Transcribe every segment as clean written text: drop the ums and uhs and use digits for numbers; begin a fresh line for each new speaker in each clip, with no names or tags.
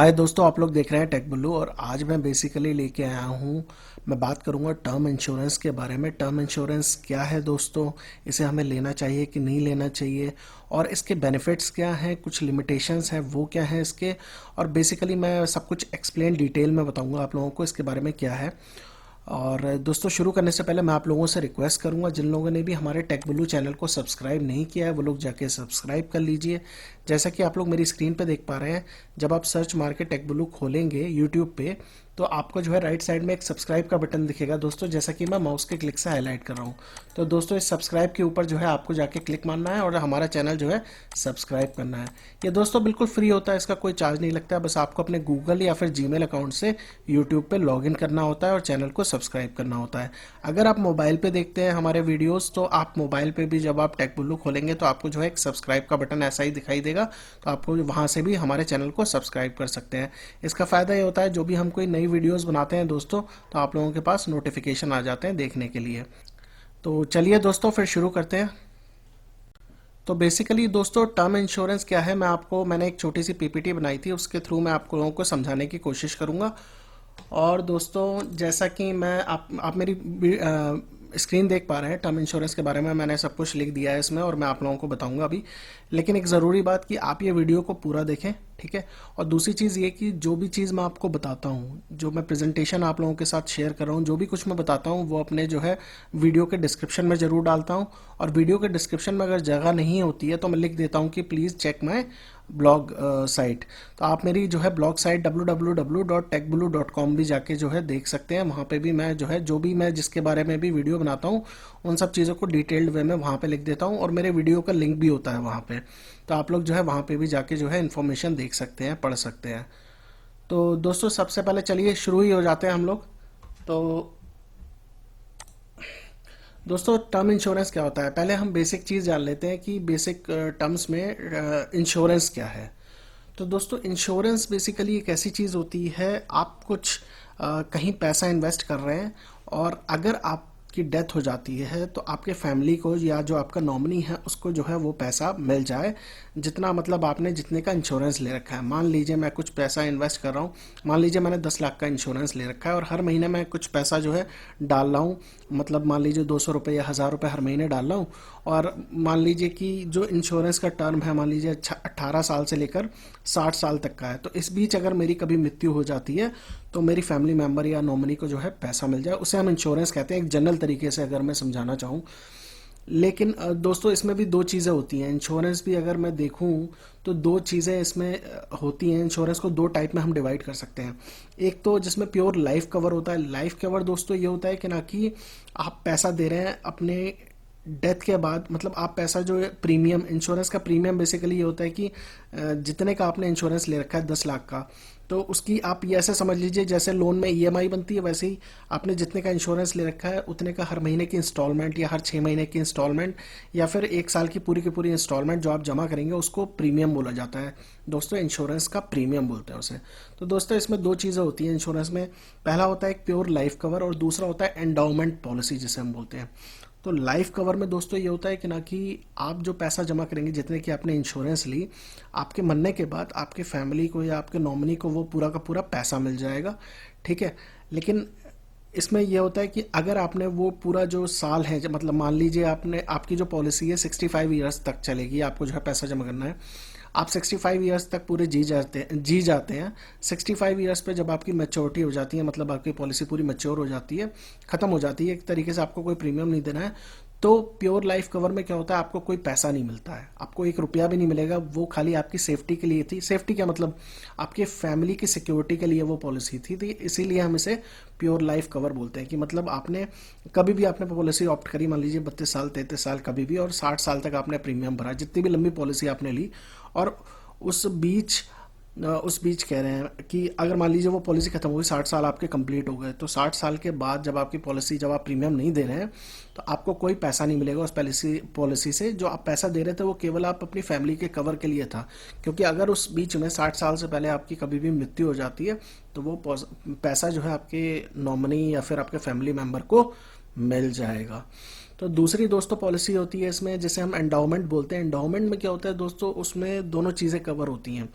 हाय दोस्तों, आप लोग देख रहे हैं टेक बुल्लू। और आज मैं बेसिकली लेके आया हूँ, मैं बात करूँगा टर्म इंश्योरेंस के बारे में। टर्म इंश्योरेंस क्या है दोस्तों, इसे हमें लेना चाहिए कि नहीं लेना चाहिए, और इसके बेनिफिट्स क्या हैं, कुछ लिमिटेशंस हैं वो क्या हैं इसके। और बेसिकली मैं सब कुछ एक्सप्लेन डिटेल में बताऊँगा आप लोगों को इसके बारे में क्या है। और दोस्तों, शुरू करने से पहले मैं आप लोगों से रिक्वेस्ट करूंगा, जिन लोगों ने भी हमारे टेक ब्लू चैनल को सब्सक्राइब नहीं किया है वो लोग जाके सब्सक्राइब कर लीजिए। जैसा कि आप लोग मेरी स्क्रीन पे देख पा रहे हैं, जब आप सर्च मार के टेक ब्लू खोलेंगे यूट्यूब पे तो आपको जो है राइट साइड में एक सब्सक्राइब का बटन दिखेगा दोस्तों, जैसा कि मैं माउस के क्लिक से हाईलाइट कर रहा हूँ। तो दोस्तों, इस सब्सक्राइब के ऊपर जो है आपको जाके क्लिक मारना है और हमारा चैनल जो है सब्सक्राइब करना है। ये दोस्तों बिल्कुल फ्री होता है, इसका कोई चार्ज नहीं लगता है। बस आपको अपने गूगल या फिर जीमेल अकाउंट से यूट्यूब पे लॉगिन करना होता है और चैनल को सब्सक्राइब करना होता है। अगर आप मोबाइल पे देखते हैं हमारे वीडियोस, तो आप मोबाइल पे भी जब आप टेक बुल्लू खोलेंगे तो आपको जो है एक सब्सक्राइब का बटन ऐसा ही दिखाई देगा, तो आपको वहां से भी हमारे चैनल को सब्सक्राइब कर सकते हैं। इसका फ़ायदा ये होता है, जो भी हम कोई नई वीडियोस बनाते हैं दोस्तों, तो आप लोगों के पास नोटिफिकेशन आ जाते हैं देखने के लिए। तो चलिए दोस्तों, फिर शुरू करते हैं। तो बेसिकली दोस्तों, टर्म इंश्योरेंस क्या है, मैंने एक छोटी सी पीपीटी बनाई थी, उसके थ्रू मैं आप लोगों को समझाने की कोशिश करूंगा। और दोस्तों, जैसा कि मैं आप मेरी स्क्रीन देख पा रहे हैं, टर्म इंश्योरेंस के बारे में मैंने सब कुछ लिख दिया है इसमें और मैं आप लोगों को बताऊंगा अभी। लेकिन एक ज़रूरी बात कि आप ये वीडियो को पूरा देखें, ठीक है। और दूसरी चीज़ ये कि जो भी चीज़ मैं आपको बताता हूँ, जो मैं प्रेजेंटेशन आप लोगों के साथ शेयर कर रहा हूँ, जो भी कुछ मैं बताता हूँ वो अपने जो है वीडियो के डिस्क्रिप्शन में ज़रूर डालता हूँ। और वीडियो के डिस्क्रिप्शन में अगर जगह नहीं होती है तो मैं लिख देता हूँ कि please check my blog site. तो आप मेरी जो है ब्लॉग साइट www.techblue.com भी जाके जो है देख सकते हैं। वहाँ पे भी मैं जो है जो भी मैं जिसके बारे में भी वीडियो बनाता हूँ उन सब चीज़ों को डिटेल्ड वे में वहाँ पे लिख देता हूँ, और मेरे वीडियो का लिंक भी होता है वहाँ पे। तो आप लोग जो है वहाँ पे भी जाके जो है इन्फॉर्मेशन देख सकते हैं, पढ़ सकते हैं। तो दोस्तों, सबसे पहले चलिए शुरू ही हो जाते हैं हम लोग। तो दोस्तों, टर्म इंश्योरेंस क्या होता है, पहले हम बेसिक चीज़ जान लेते हैं कि बेसिक टर्म्स में इंश्योरेंस क्या है। तो दोस्तों, इंश्योरेंस बेसिकली एक ऐसी चीज़ होती है, आप कुछ कहीं पैसा इन्वेस्ट कर रहे हैं, और अगर आपकी डेथ हो जाती है तो आपके फैमिली को या जो आपका नॉमिनी है उसको जो है वो पैसा मिल जाए, जितना मतलब आपने जितने का इंश्योरेंस ले रखा है। मान लीजिए मैं कुछ पैसा इन्वेस्ट कर रहा हूँ, मान लीजिए मैंने 10 लाख का इंश्योरेंस ले रखा है और हर महीने मैं कुछ पैसा जो है डाल रहा हूँ, मतलब मान लीजिए 200 रुपये या 1000 रुपये हर महीने डाल रहा हूँ। और मान लीजिए कि जो इंश्योरेंस का टर्म है, मान लीजिए 18 साल से लेकर 60 साल तक का है, तो इस बीच अगर मेरी कभी मृत्यु हो जाती है तो मेरी फैमिली मेम्बर या नॉमिनी को जो है पैसा मिल जाए, उसे हम इंश्योरेंस कहते हैं, एक जनरल तरीके से अगर मैं समझाना चाहूँ। लेकिन दोस्तों, इसमें भी दो चीज़ें होती हैं। इंश्योरेंस भी अगर मैं देखूं तो दो चीज़ें इसमें होती हैं। इंश्योरेंस को दो टाइप में हम डिवाइड कर सकते हैं। एक तो जिसमें प्योर लाइफ कवर होता है। लाइफ कवर दोस्तों ये होता है कि ना कि आप पैसा दे रहे हैं अपने डेथ के बाद, मतलब आप पैसा जो है प्रीमियम, इंश्योरेंस का प्रीमियम बेसिकली ये होता है कि जितने का आपने इंश्योरेंस ले रखा है 10 लाख का, तो उसकी आप ये ऐसे समझ लीजिए जैसे लोन में ईएमआई बनती है, वैसे ही आपने जितने का इंश्योरेंस ले रखा है उतने का हर महीने की इंस्टॉलमेंट या हर 6 महीने की इंस्टॉलमेंट या फिर एक साल की पूरी इंस्टॉलमेंट जो आप जमा करेंगे उसको प्रीमियम बोला जाता है दोस्तों। इंश्योरेंस का प्रीमियम बोलते हैं उसे। तो दोस्तों, इसमें दो चीज़ें होती हैं इंश्योरेंस में। पहला होता है एक प्योर लाइफ कवर और दूसरा होता है एंडाउमेंट पॉलिसी जिसे हम बोलते हैं। तो लाइफ कवर में दोस्तों ये होता है कि ना कि आप जो पैसा जमा करेंगे, जितने की आपने इंश्योरेंस ली, आपके मरने के बाद आपके फैमिली को या आपके नॉमिनी को वो पूरा का पूरा पैसा मिल जाएगा, ठीक है। लेकिन इसमें यह होता है कि अगर आपने वो पूरा जो साल है, मतलब मान लीजिए आपने, आपकी जो पॉलिसी है 65 ईयर्स तक चलेगी, आपको जो है पैसा जमा करना है, आप 65 ईयर्स तक पूरे जी जाते हैं। 65 ईयर्स पे जब आपकी मैच्योरिटी हो जाती है, मतलब आपकी पॉलिसी पूरी मैच्योर हो जाती है, ख़त्म हो जाती है, एक तरीके से आपको कोई प्रीमियम नहीं देना है, तो प्योर लाइफ कवर में क्या होता है, आपको कोई पैसा नहीं मिलता है, आपको 1 रुपया भी नहीं मिलेगा। वो खाली आपकी सेफ्टी के लिए थी। सेफ्टी क्या मतलब, आपके फैमिली की सिक्योरिटी के लिए वो पॉलिसी थी। तो इसीलिए हम इसे प्योर लाइफ कवर बोलते हैं कि मतलब आपने कभी भी आपने पॉलिसी ऑप्ट करी, मान लीजिए 32 साल 33 साल कभी भी, और 60 साल तक आपने प्रीमियम भरा, जितनी भी लंबी पॉलिसी आपने ली। और उस बीच कह रहे हैं कि अगर मान लीजिए वो पॉलिसी खत्म हो गई, 60 साल आपके कंप्लीट हो गए, तो 60 साल के बाद जब आपकी पॉलिसी, जब आप प्रीमियम नहीं दे रहे हैं, तो आपको कोई पैसा नहीं मिलेगा उस पॉलिसी से। जो आप पैसा दे रहे थे वो केवल आप अपनी फैमिली के कवर के लिए था, क्योंकि अगर उस बीच में 60 साल से पहले आपकी कभी भी मृत्यु हो जाती है तो वो पैसा जो है आपके नॉमिनी या फिर आपके फैमिली मेम्बर को मिल जाएगा। तो दूसरी दोस्तों पॉलिसी होती है इसमें, जिसे हम एंडाउमेंट बोलते हैं। एंडाउमेंट में क्या होता है दोस्तों, उसमें दोनों चीज़ें कवर होती हैं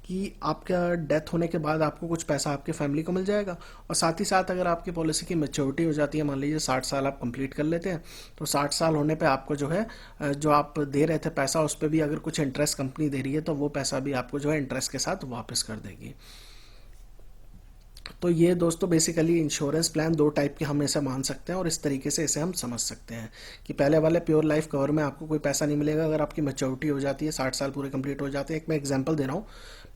कि आपका डेथ होने के बाद आपको कुछ पैसा आपके फैमिली को मिल जाएगा, और साथ ही साथ अगर आपकी पॉलिसी की मैच्योरिटी हो जाती है, मान लीजिए 60 साल आप कंप्लीट कर लेते हैं, तो 60 साल होने पे आपको जो है जो आप दे रहे थे पैसा, उस पर भी अगर कुछ इंटरेस्ट कंपनी दे रही है तो वो पैसा भी आपको जो है इंटरेस्ट के साथ वापस कर देगी। तो ये दोस्तों बेसिकली इंश्योरेंस प्लान दो टाइप के हम इसे मान सकते हैं, और इस तरीके से इसे हम समझ सकते हैं कि पहले वाले प्योर लाइफ कवर में आपको कोई पैसा नहीं मिलेगा अगर आपकी मैच्योरिटी हो जाती है, 60 साल पूरे कंप्लीट हो जाते हैं। एक मैं एग्जांपल दे रहा हूँ,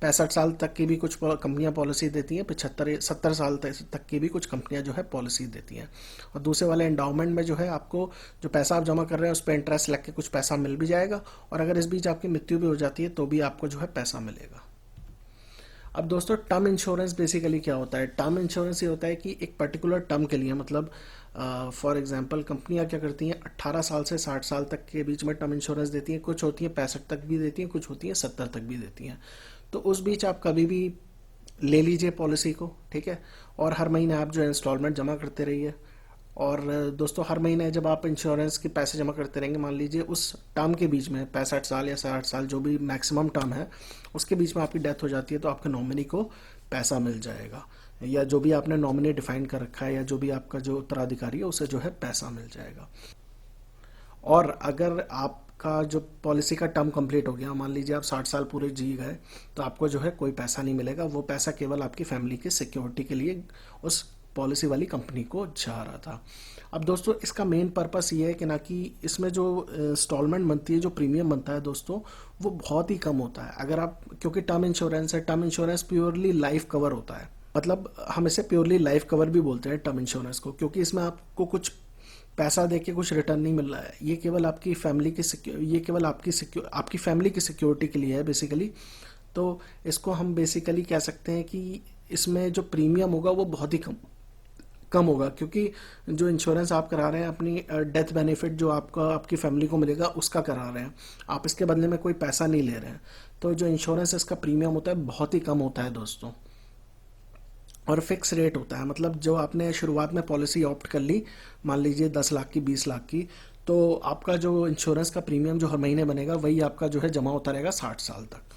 65 साल तक की भी कुछ कंपनियां पॉलिसी देती हैं, 75 70 साल तक की भी कुछ कंपनियां जो है पॉलिसी देती हैं। और दूसरे वाले एंडाउमेंट में जो है आपको जो पैसा आप जमा कर रहे हैं उस पर इंटरेस्ट लग के कुछ पैसा मिल भी जाएगा, और अगर इस बीच आपकी मृत्यु भी हो जाती है तो भी आपको जो है पैसा मिलेगा। अब दोस्तों टर्म इंश्योरेंस बेसिकली क्या होता है? टर्म इंश्योरेंस ये होता है कि एक पर्टिकुलर टर्म के लिए, मतलब फॉर एग्जांपल कंपनियां क्या करती हैं, 18 साल से 60 साल तक के बीच में टर्म इंश्योरेंस देती हैं। कुछ होती हैं 65 तक भी देती हैं, कुछ होती हैं 70 तक भी देती हैं। तो उस बीच आप कभी भी ले लीजिए पॉलिसी को, ठीक है, और हर महीने आप जो है इंस्टॉलमेंट जमा करते रहिए। और दोस्तों हर महीने जब आप इंश्योरेंस के पैसे जमा करते रहेंगे, मान लीजिए उस टर्म के बीच में 65 साल या 60 साल जो भी मैक्सिमम टर्म है उसके बीच में आपकी डेथ हो जाती है, तो आपके नॉमिनी को पैसा मिल जाएगा, या जो भी आपने नॉमिनी डिफाइन कर रखा है या जो भी आपका जो उत्तराधिकारी है उसे जो है पैसा मिल जाएगा। और अगर आपका जो पॉलिसी का टर्म कंप्लीट हो गया, मान लीजिए आप 60 साल पूरे जी गए, तो आपको जो है कोई पैसा नहीं मिलेगा। वो पैसा केवल आपकी फैमिली की सिक्योरिटी के लिए उस पॉलिसी वाली कंपनी को जा रहा था। अब दोस्तों इसका मेन पर्पस ये है कि ना कि इसमें जो इंस्टॉलमेंट बनती है, जो प्रीमियम बनता है दोस्तों, वो बहुत ही कम होता है। अगर आप, क्योंकि टर्म इंश्योरेंस है, term insurance purely life cover होता है, मतलब हम इसे प्योरली लाइफ कवर भी बोलते हैं टर्म इंश्योरेंस को, क्योंकि इसमें आपको कुछ पैसा दे के कुछ रिटर्न नहीं मिल रहा है। ये केवल आपकी फैमिली की ये केवल आपकी फैमिली की सिक्योरिटी के लिए है बेसिकली। तो इसको हम बेसिकली कह सकते हैं कि इसमें जो प्रीमियम होगा वो बहुत ही कम कम होगा, क्योंकि जो इंश्योरेंस आप करा रहे हैं अपनी डेथ बेनिफिट जो आपका आपकी फैमिली को मिलेगा उसका करा रहे हैं, आप इसके बदले में कोई पैसा नहीं ले रहे हैं। तो जो इंश्योरेंस इसका प्रीमियम होता है बहुत ही कम होता है दोस्तों, और फिक्स रेट होता है। मतलब जो आपने शुरुआत में पॉलिसी ऑप्ट कर ली, मान लीजिए 10 लाख की, 20 लाख की, तो आपका जो इंश्योरेंस का प्रीमियम जो हर महीने बनेगा वही आपका जो है जमा होता रहेगा 60 साल तक।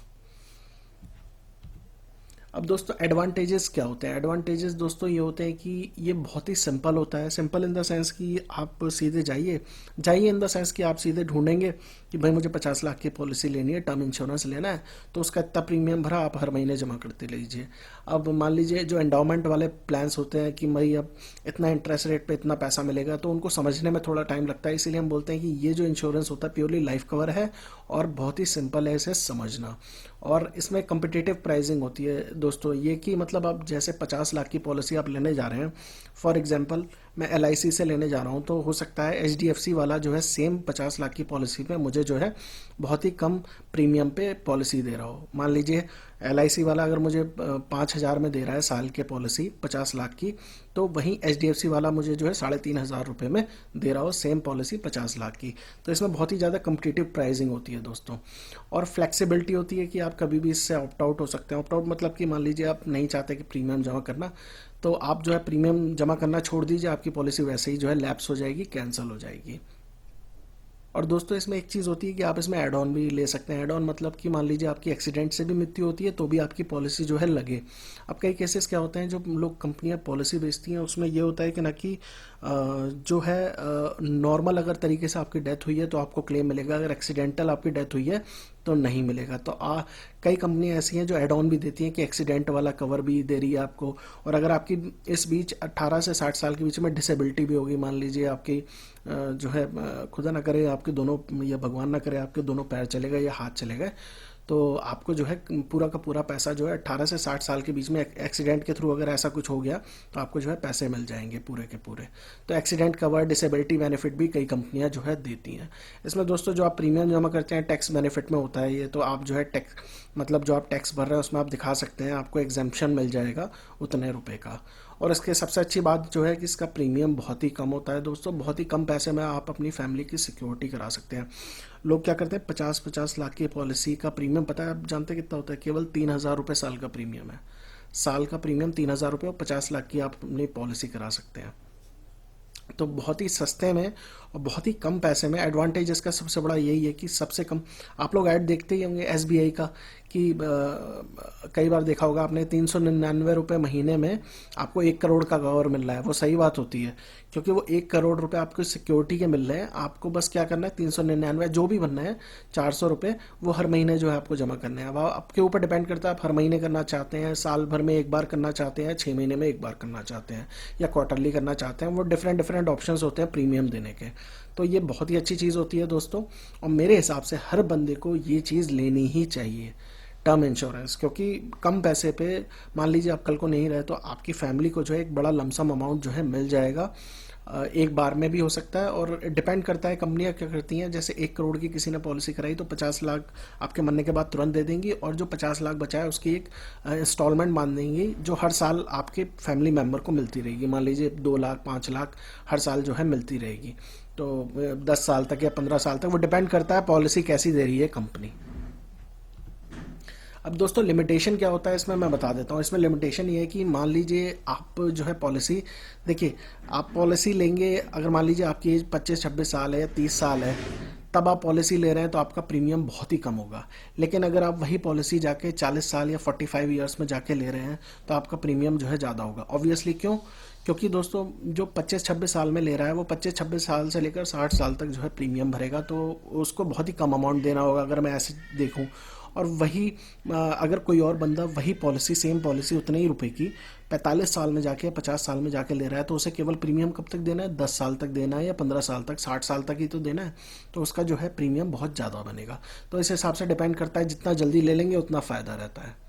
अब दोस्तों एडवांटेजेस क्या होते हैं? एडवांटेजेस दोस्तों ये होते हैं कि ये बहुत ही सिंपल होता है। सिंपल इन द सेंस कि आप सीधे जाइए, जाइए इन द सेंस कि आप सीधे ढूंढेंगे कि भाई मुझे 50 लाख की पॉलिसी लेनी है, टर्म इंश्योरेंस लेना है, तो उसका इतना प्रीमियम भरा, आप हर महीने जमा करते लीजिए। अब मान लीजिए जो एंडाउमेंट वाले प्लान्स होते हैं कि भाई अब इतना इंटरेस्ट रेट पे इतना पैसा मिलेगा, तो उनको समझने में थोड़ा टाइम लगता है। इसीलिए हम बोलते हैं कि ये जो इंश्योरेंस होता है प्योरली लाइफ कवर है और बहुत ही सिंपल है इसे समझना। और इसमें कम्पिटिटिव प्राइसिंग होती है दोस्तों, ये कि मतलब आप जैसे 50 लाख की पॉलिसी आप लेने जा रहे हैं, फॉर एग्जांपल मैं LIC से लेने जा रहा हूँ, तो हो सकता है HDFC वाला जो है सेम 50 लाख की पॉलिसी पे मुझे जो है बहुत ही कम प्रीमियम पे पॉलिसी दे रहा हो। मान लीजिए LIC वाला अगर मुझे 5,000 में दे रहा है साल के पॉलिसी 50 लाख की, तो वहीं HDFC वाला मुझे जो है 3,500 रुपये में दे रहा हो सेम पॉलिसी 50 लाख की। तो इसमें बहुत ही ज़्यादा कम्पिटिटिव प्राइसिंग होती है दोस्तों, और फ्लेक्सिबिलिटी होती है कि आप कभी भी इससे ऑप्ट आउट हो सकते हैं। ऑप्ट आउट मतलब कि मान लीजिए आप नहीं चाहते कि प्रीमियम जमा करना, तो आप जो है प्रीमियम जमा करना छोड़ दीजिए, आपकी पॉलिसी वैसे ही जो है लैप्स हो जाएगी, कैंसिल हो जाएगी। और दोस्तों इसमें एक चीज़ होती है कि आप इसमें एड ऑन भी ले सकते हैं। एड ऑन मतलब कि मान लीजिए आपकी एक्सीडेंट से भी मृत्यु होती है तो भी आपकी पॉलिसी जो है लगे। अब कई केसेस क्या होते हैं, जो लोग कंपनियां पॉलिसी बेचती हैं उसमें ये होता है कि ना कि जो है नॉर्मल अगर तरीके से आपकी डेथ हुई है तो आपको क्लेम मिलेगा, अगर एक्सीडेंटल आपकी डेथ हुई है तो नहीं मिलेगा। तो कई कंपनियां ऐसी हैं जो एड ऑन भी देती हैं कि एक्सीडेंट वाला कवर भी दे रही है आपको। और अगर आपकी इस बीच 18 से 60 साल के बीच में डिसेबिलिटी भी होगी, मान लीजिए आपकी जो है खुदा ना करे आपके दोनों, या भगवान ना करे आपके दोनों पैर चले गए या हाथ चले गए, तो आपको जो है पूरा का पूरा पैसा जो है 18 से 60 साल के बीच में एक्सीडेंट के थ्रू अगर ऐसा कुछ हो गया तो आपको जो है पैसे मिल जाएंगे पूरे के पूरे। तो एक्सीडेंट कवर, डिसेबिलिटी बेनिफिट भी कई कंपनियां जो है देती हैं। इसमें दोस्तों जो आप प्रीमियम जमा करते हैं टैक्स बेनिफिट में होता है ये, तो आप जो है टैक्स मतलब जो आप टैक्स भर रहे हैं उसमें आप दिखा सकते हैं, आपको एग्जेम्पशन मिल जाएगा उतने रुपए का। और इसके सबसे अच्छी बात जो है कि इसका प्रीमियम बहुत ही कम होता है दोस्तों, बहुत ही कम पैसे में आप अपनी फैमिली की सिक्योरिटी करा सकते हैं। लोग क्या करते हैं 50-50 लाख की पॉलिसी का प्रीमियम पता है आप जानते कितना होता है? केवल 3,000 रुपये साल का प्रीमियम है। साल का प्रीमियम 3,000 रुपये और 50 लाख की आप अपनी पॉलिसी करा सकते हैं। तो बहुत ही सस्ते में और बहुत ही कम पैसे में, एडवांटेज इसका सबसे बड़ा यही है कि सबसे कम, आप लोग ऐड देखते ही होंगे एसबीआई का कि कई बार देखा होगा आपने, 399 रुपये महीने में आपको 1 करोड़ का कवर मिल रहा है। वो सही बात होती है, क्योंकि वो 1 करोड़ रुपए आपको सिक्योरिटी के मिल रहे हैं। आपको बस क्या करना है, 399 जो भी बनना है, 400 रुपये वो हर महीने जो है आपको जमा करने हैं। अब आपके ऊपर डिपेंड करता है, आप हर महीने करना चाहते हैं, साल भर में एक बार करना चाहते हैं, 6 महीने में एक बार करना चाहते हैं, या क्वार्टरली करना चाहते हैं। वो डिफरेंट डिफरेंट ऑप्शंस होते हैं प्रीमियम देने के। तो ये बहुत ही अच्छी चीज़ होती है दोस्तों, और मेरे हिसाब से हर बंदे को ये चीज़ लेनी ही चाहिए, टर्म इंश्योरेंस। क्योंकि कम पैसे पे, मान लीजिए आप कल को नहीं रहे, तो आपकी फैमिली को जो है एक बड़ा लमसम अमाउंट जो है मिल जाएगा। एक बार में भी हो सकता है, और डिपेंड करता है कंपनियां क्या करती हैं। जैसे 1 करोड़ की किसी ने पॉलिसी कराई तो 50 लाख आपके मरने के बाद तुरंत दे देंगी, और जो 50 लाख बचा है उसकी एक इंस्टॉलमेंट मान देंगी, जो हर साल आपके फैमिली मेम्बर को मिलती रहेगी। मान लीजिए 2 लाख 5 लाख हर साल जो है मिलती रहेगी। तो 10 साल तक या 15 साल तक, वो डिपेंड करता है पॉलिसी कैसी दे रही है कंपनी। अब दोस्तों लिमिटेशन क्या होता है इसमें मैं बता देता हूँ। इसमें लिमिटेशन ये है कि मान लीजिए आप जो है पॉलिसी, देखिए आप पॉलिसी लेंगे, अगर मान लीजिए आपकी एज 25-26 साल है या 30 साल है, तब आप पॉलिसी ले रहे हैं तो आपका प्रीमियम बहुत ही कम होगा। लेकिन अगर आप वही पॉलिसी जाके 40 साल या 45 ईयर्स में जाके ले रहे हैं तो आपका प्रीमियम जो है ज़्यादा होगा। ऑब्वियसली क्यों? क्योंकि दोस्तों जो 25-26 साल में ले रहा है वो 25-26 साल से लेकर 60 साल तक जो है प्रीमियम भरेगा, तो उसको बहुत ही कम अमाउंट देना होगा अगर मैं ऐसे देखूं। और वही अगर कोई और बंदा वही पॉलिसी, सेम पॉलिसी उतने ही रुपए की 45 साल में जाके, 50 साल में जाके ले रहा है, तो उसे केवल प्रीमियम कब तक देना है? 10 साल तक देना है, या 15 साल तक, 60 साल तक ही तो देना है। तो उसका जो है प्रीमियम बहुत ज़्यादा बनेगा। तो इस हिसाब से डिपेंड करता है, जितना जल्दी ले लेंगे उतना फ़ायदा रहता है।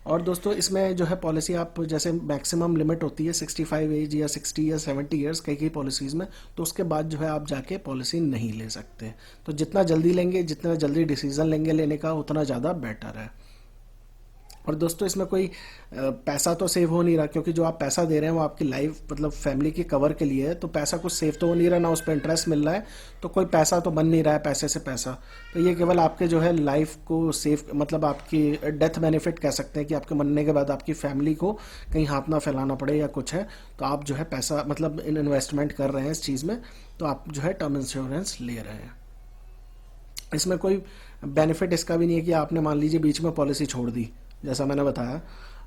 और दोस्तों इसमें जो है पॉलिसी, आप जैसे मैक्सिमम लिमिट होती है 65 एज या 60 या 70 ईयर्स कई कई पॉलिसीज़ में, तो उसके बाद जो है आप जाके पॉलिसी नहीं ले सकते। तो जितना जल्दी लेंगे, जितना जल्दी डिसीजन लेंगे लेने का, उतना ज़्यादा बेटर है। और दोस्तों इसमें कोई पैसा तो सेव हो नहीं रहा, क्योंकि जो आप पैसा दे रहे हैं वो आपकी लाइफ, मतलब फैमिली की कवर के लिए है। तो पैसा कुछ सेव तो हो नहीं रहा, ना उस पर इंटरेस्ट मिल रहा है, तो कोई पैसा तो बन नहीं रहा है पैसे से पैसा। तो ये केवल आपके जो है लाइफ को सेव, मतलब आपकी डेथ बेनिफिट कह सकते हैं कि आपके मरने के बाद आपकी फैमिली को कहीं हाथ ना फैलाना पड़े या कुछ है, तो आप जो है पैसा, मतलब इन्वेस्टमेंट कर रहे हैं इस चीज़ में, तो आप जो है टर्म इंश्योरेंस ले रहे हैं। इसमें कोई बेनिफिट इसका भी नहीं है कि आपने मान लीजिए बीच में पॉलिसी छोड़ दी, जैसा मैंने बताया,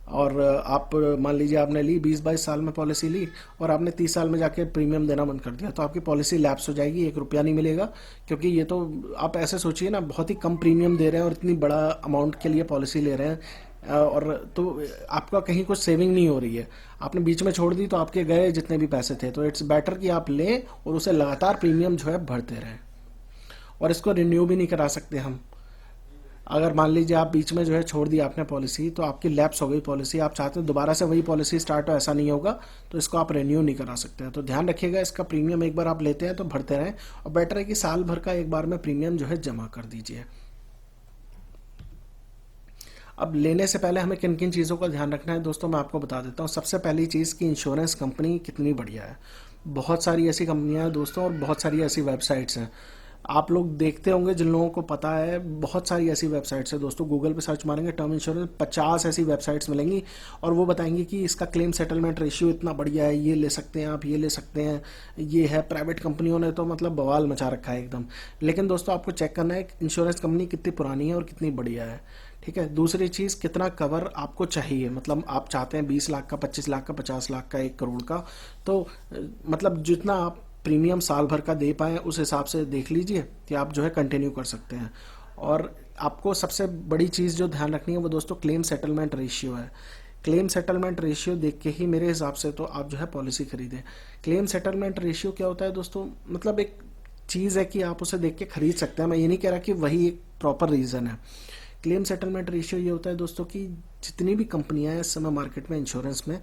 और आप मान लीजिए आपने ली 20-22 साल में पॉलिसी ली, और आपने 30 साल में जाके प्रीमियम देना बंद कर दिया, तो आपकी पॉलिसी लैप्स हो जाएगी, 1 रुपया नहीं मिलेगा। क्योंकि ये तो आप ऐसे सोचिए ना, बहुत ही कम प्रीमियम दे रहे हैं और इतनी बड़ा अमाउंट के लिए पॉलिसी ले रहे हैं, और तो आपका कहीं कुछ सेविंग नहीं हो रही है। आपने बीच में छोड़ दी तो आपके गए जितने भी पैसे थे। तो इट्स बेटर कि आप लें और उसे लगातार प्रीमियम जो है भरते रहें। और इसको रिन्यू भी नहीं करा सकते हम। अगर मान लीजिए आप बीच में जो है छोड़ दिया आपने पॉलिसी, तो आपकी लैप्स हो गई पॉलिसी, आप चाहते हैं दोबारा से वही पॉलिसी स्टार्ट हो, ऐसा नहीं होगा, तो इसको आप रिन्यू नहीं करा सकते हैं। तो ध्यान रखिएगा, इसका प्रीमियम एक बार आप लेते हैं तो भरते रहें, और बेटर है कि साल भर का एक बार में प्रीमियम जो है जमा कर दीजिए। अब लेने से पहले हमें किन किन चीज़ों का ध्यान रखना है दोस्तों, मैं आपको बता देता हूँ। सबसे पहली चीज़ कि इंश्योरेंस कंपनी कितनी बढ़िया है। बहुत सारी ऐसी कंपनियां हैं दोस्तों, और बहुत सारी ऐसी वेबसाइट्स हैं। आप लोग देखते होंगे, जिन लोगों को पता है, बहुत सारी ऐसी वेबसाइट्स है दोस्तों। गूगल पे सर्च मारेंगे टर्म इंश्योरेंस, 50 ऐसी वेबसाइट्स मिलेंगी, और वो बताएंगी कि इसका क्लेम सेटलमेंट रेशियो इतना बढ़िया है, ये ले सकते हैं आप, ये ले सकते हैं, ये है। प्राइवेट कंपनियों ने तो मतलब बवाल मचा रखा है एकदम। लेकिन दोस्तों आपको चेक करना है इंश्योरेंस कंपनी कितनी पुरानी है और कितनी बढ़िया है, ठीक है। दूसरी चीज़, कितना कवर आपको चाहिए, मतलब आप चाहते हैं 20 लाख का, 25 लाख का, 50 लाख का, 1 करोड़ का, तो मतलब जितना आप प्रीमियम साल भर का दे पाएँ उस हिसाब से देख लीजिए कि आप जो है कंटिन्यू कर सकते हैं। और आपको सबसे बड़ी चीज़ जो ध्यान रखनी है वो दोस्तों क्लेम सेटलमेंट रेशियो है। क्लेम सेटलमेंट रेशियो देख के ही मेरे हिसाब से तो आप जो है पॉलिसी खरीदें। क्लेम सेटलमेंट रेशियो क्या होता है दोस्तों, मतलब एक चीज़ है कि आप उसे देख के खरीद सकते हैं। मैं ये नहीं कह रहा कि वही एक प्रॉपर रीज़न है। क्लेम सेटलमेंट रेशियो ये होता है दोस्तों कि जितनी भी कंपनियां हैं इस समय मार्केट में इंश्योरेंस में,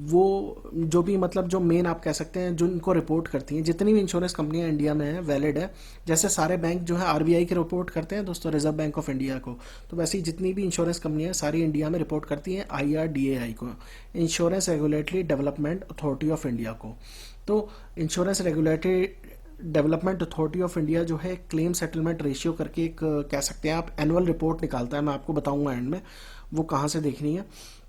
वो जो भी मतलब जो मेन आप कह सकते हैं जो इनको रिपोर्ट करती हैं, जितनी भी इंश्योरेंस कंपनियां इंडिया में हैं वैलिड है। जैसे सारे बैंक जो है आरबीआई के रिपोर्ट करते हैं दोस्तों, रिजर्व बैंक ऑफ इंडिया को, तो वैसे ही जितनी भी इंश्योरेंस कंपनियां सारी इंडिया में रिपोर्ट करती हैं आईआरडीएआई को, insurance regulatory development authority of India को। तो insurance regulatory development authority of India जो है क्लेम सेटलमेंट रेशियो करके एक कह सकते हैं आप एनुअल रिपोर्ट निकालता है। मैं आपको बताऊंगा एंड में वो कहाँ से देखनी है।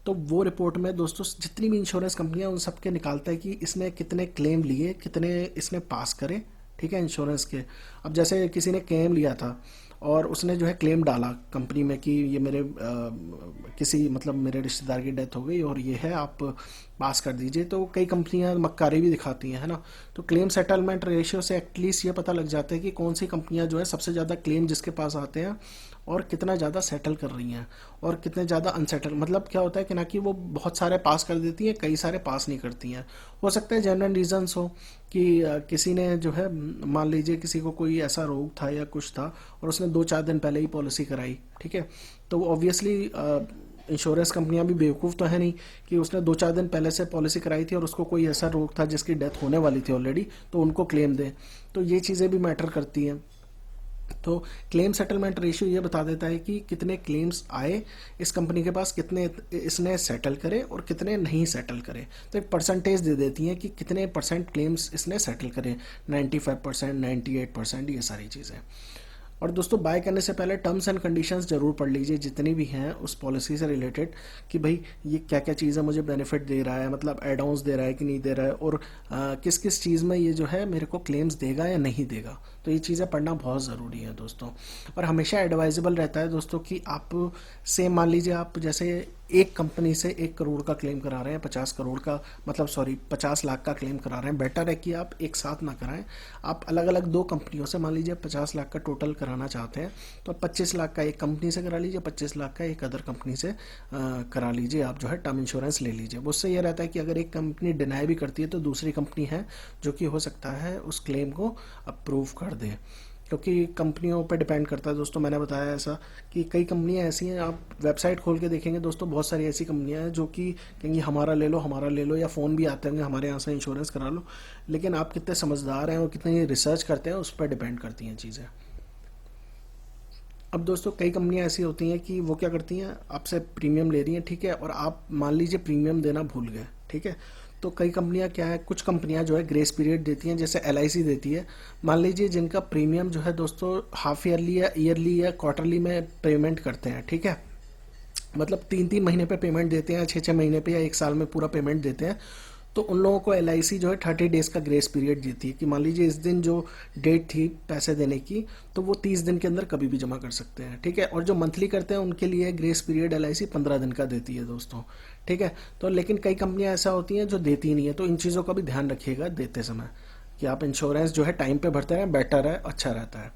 तो वो रिपोर्ट में दोस्तों जितनी भी इंश्योरेंस कंपनियां उन सब के निकालता है कि इसने कितने क्लेम लिए, कितने इसने पास करे, ठीक है, इंश्योरेंस के। अब जैसे किसी ने क्लेम लिया था और उसने जो है क्लेम डाला कंपनी में कि ये मेरे किसी मतलब मेरे रिश्तेदार की डेथ हो गई और ये है, आप पास कर दीजिए, तो कई कंपनियां मक्कारी भी दिखाती हैं, है ना। तो क्लेम सेटलमेंट रेशियो से एटलीस्ट ये पता लग जाता है कि कौन सी कंपनियां जो है सबसे ज़्यादा क्लेम जिसके पास आते हैं और कितना ज़्यादा सेटल कर रही हैं और कितने ज़्यादा अनसेटल, मतलब क्या होता है कि ना कि वो बहुत सारे पास कर देती हैं, कई सारे पास नहीं करती हैं। हो सकता है जेन्युइन रीजंस हो कि किसी ने जो है मान लीजिए किसी को कोई ऐसा रोग था या कुछ था और उसने 2-4 दिन पहले ही पॉलिसी कराई, ठीक है, तो ऑब्वियसली इंश्योरेंस कंपनियां भी बेवकूफ़ तो है नहीं कि उसने 2-4 दिन पहले से पॉलिसी कराई थी और उसको कोई ऐसा रोग था जिसकी डेथ होने वाली थी ऑलरेडी, तो उनको क्लेम दें। तो ये चीज़ें भी मैटर करती हैं। तो क्लेम सेटलमेंट रेशियो ये बता देता है कि कितने क्लेम्स आए इस कंपनी के पास, कितने इसने सेटल करे और कितने नहीं सेटल करे। तो एक परसेंटेज दे देती है कि कितने परसेंट क्लेम्स इसने सेटल करे, 95%, 98%, ये सारी चीज़ें। और दोस्तों बाय करने से पहले टर्म्स एंड कंडीशंस जरूर पढ़ लीजिए जितनी भी हैं उस पॉलिसी से रिलेटेड, कि भाई ये क्या क्या चीज़ें मुझे बेनिफिट दे रहा है, मतलब एड ऑन्स दे रहा है कि नहीं दे रहा है, और किस किस चीज़ में ये जो है मेरे को क्लेम्स देगा या नहीं देगा। तो ये चीज़ें पढ़ना बहुत ज़रूरी है दोस्तों। और हमेशा एडवाइजेबल रहता है दोस्तों कि आप सेम मान लीजिए आप जैसे एक कंपनी से 1 करोड़ का क्लेम करा रहे हैं, 50 करोड़ का मतलब सॉरी 50 लाख का क्लेम करा रहे हैं, बेटर है कि आप एक साथ ना कराएं। आप अलग अलग 2 कंपनियों से, मान लीजिए 50 लाख का टोटल कराना चाहते हैं तो 25 लाख का एक कंपनी से करा लीजिए, 25 लाख का एक अदर कंपनी से करा लीजिए, आप जो है टर्म इंश्योरेंस ले लीजिए। उससे ये रहता है कि अगर एक कंपनी डिनाई भी करती है तो दूसरी कंपनी है जो कि हो सकता है उस क्लेम को अप्रूव कर दे, क्योंकि कंपनियों पे डिपेंड करता है दोस्तों। मैंने बताया ऐसा कि कई कंपनियां ऐसी हैं, आप वेबसाइट खोल के देखेंगे दोस्तों, बहुत सारी ऐसी कंपनियां हैं जो कि कहेंगी हमारा ले लो, हमारा ले लो, या फ़ोन भी आते होंगे हमारे यहाँ से इंश्योरेंस करा लो। लेकिन आप कितने समझदार हैं और कितनी रिसर्च करते हैं उस पर डिपेंड करती हैं चीज़ें। अब दोस्तों कई कंपनियां ऐसी होती हैं कि वो क्या करती हैं, आपसे प्रीमियम ले रही हैं, ठीक है, और आप मान लीजिए प्रीमियम देना भूल गए, ठीक है। तो कई कंपनियां क्या है, कुछ कंपनियां जो है ग्रेस पीरियड देती हैं, जैसे LIC देती है। मान लीजिए जिनका प्रीमियम जो है दोस्तों हाफ ईयरली या ईयरली या क्वार्टरली में पेमेंट करते हैं, ठीक है, मतलब 3-3 महीने पे पेमेंट देते हैं, 6-6 महीने पे या एक साल में पूरा पेमेंट देते हैं, तो उन लोगों को LIC जो है 30 डेज का ग्रेस पीरियड देती है कि मान लीजिए इस दिन जो डेट थी पैसे देने की, तो वो 30 दिन के अंदर कभी भी जमा कर सकते हैं, ठीक है। और जो मंथली करते हैं उनके लिए ग्रेस पीरियड LIC 15 दिन का देती है दोस्तों, ठीक है। तो लेकिन कई कंपनियां ऐसा होती हैं जो देती नहीं है, तो इन चीज़ों का भी ध्यान रखिएगा देते समय कि आप इंश्योरेंस जो है टाइम पे भरते हैं, बेटर है, अच्छा रहता है।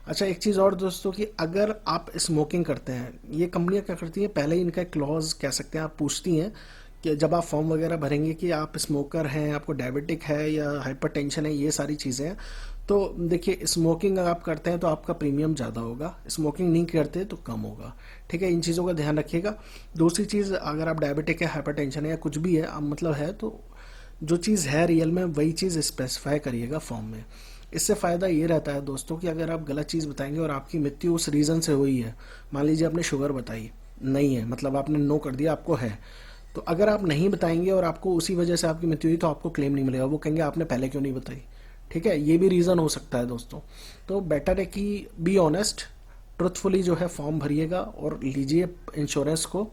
अच्छा एक चीज़ और दोस्तों कि अगर आप स्मोकिंग करते हैं, ये कंपनियां क्या करती हैं, पहले ही इनका क्लॉज कह सकते हैं, आप पूछती हैं कि जब आप फॉर्म वगैरह भरेंगे कि आप स्मोकर हैं, आपको डायबिटिक है या हाइपरटेंशन है, ये सारी चीज़ें हैं, तो देखिए स्मोकिंग अगर आप करते हैं तो आपका प्रीमियम ज़्यादा होगा, स्मोकिंग नहीं करते तो कम होगा, ठीक है। इन चीज़ों का ध्यान रखिएगा। दूसरी चीज़, अगर आप डायबिटिक है, हाइपरटेंशन है या कुछ भी है, अब मतलब है, तो जो चीज़ है रियल में वही चीज़ स्पेसिफाई करिएगा फॉर्म में। इससे फ़ायदा ये रहता है दोस्तों कि अगर आप गलत चीज़ बताएंगे और आपकी मृत्यु उस रीज़न से हुई है, मान लीजिए आपने शुगर बताई नहीं है, मतलब आपने नो कर दिया, आपको है, तो अगर आप नहीं बताएंगे और आपको उसी वजह से आपकी मृत्यु हुई तो आपको क्लेम नहीं मिलेगा, वो कहेंगे आपने पहले क्यों नहीं बताई, ठीक है। ये भी रीज़न हो सकता है दोस्तों। तो बेटर है कि बी ऑनेस्ट, ट्रुथफुली जो है फॉर्म भरिएगा और लीजिए इंश्योरेंस को।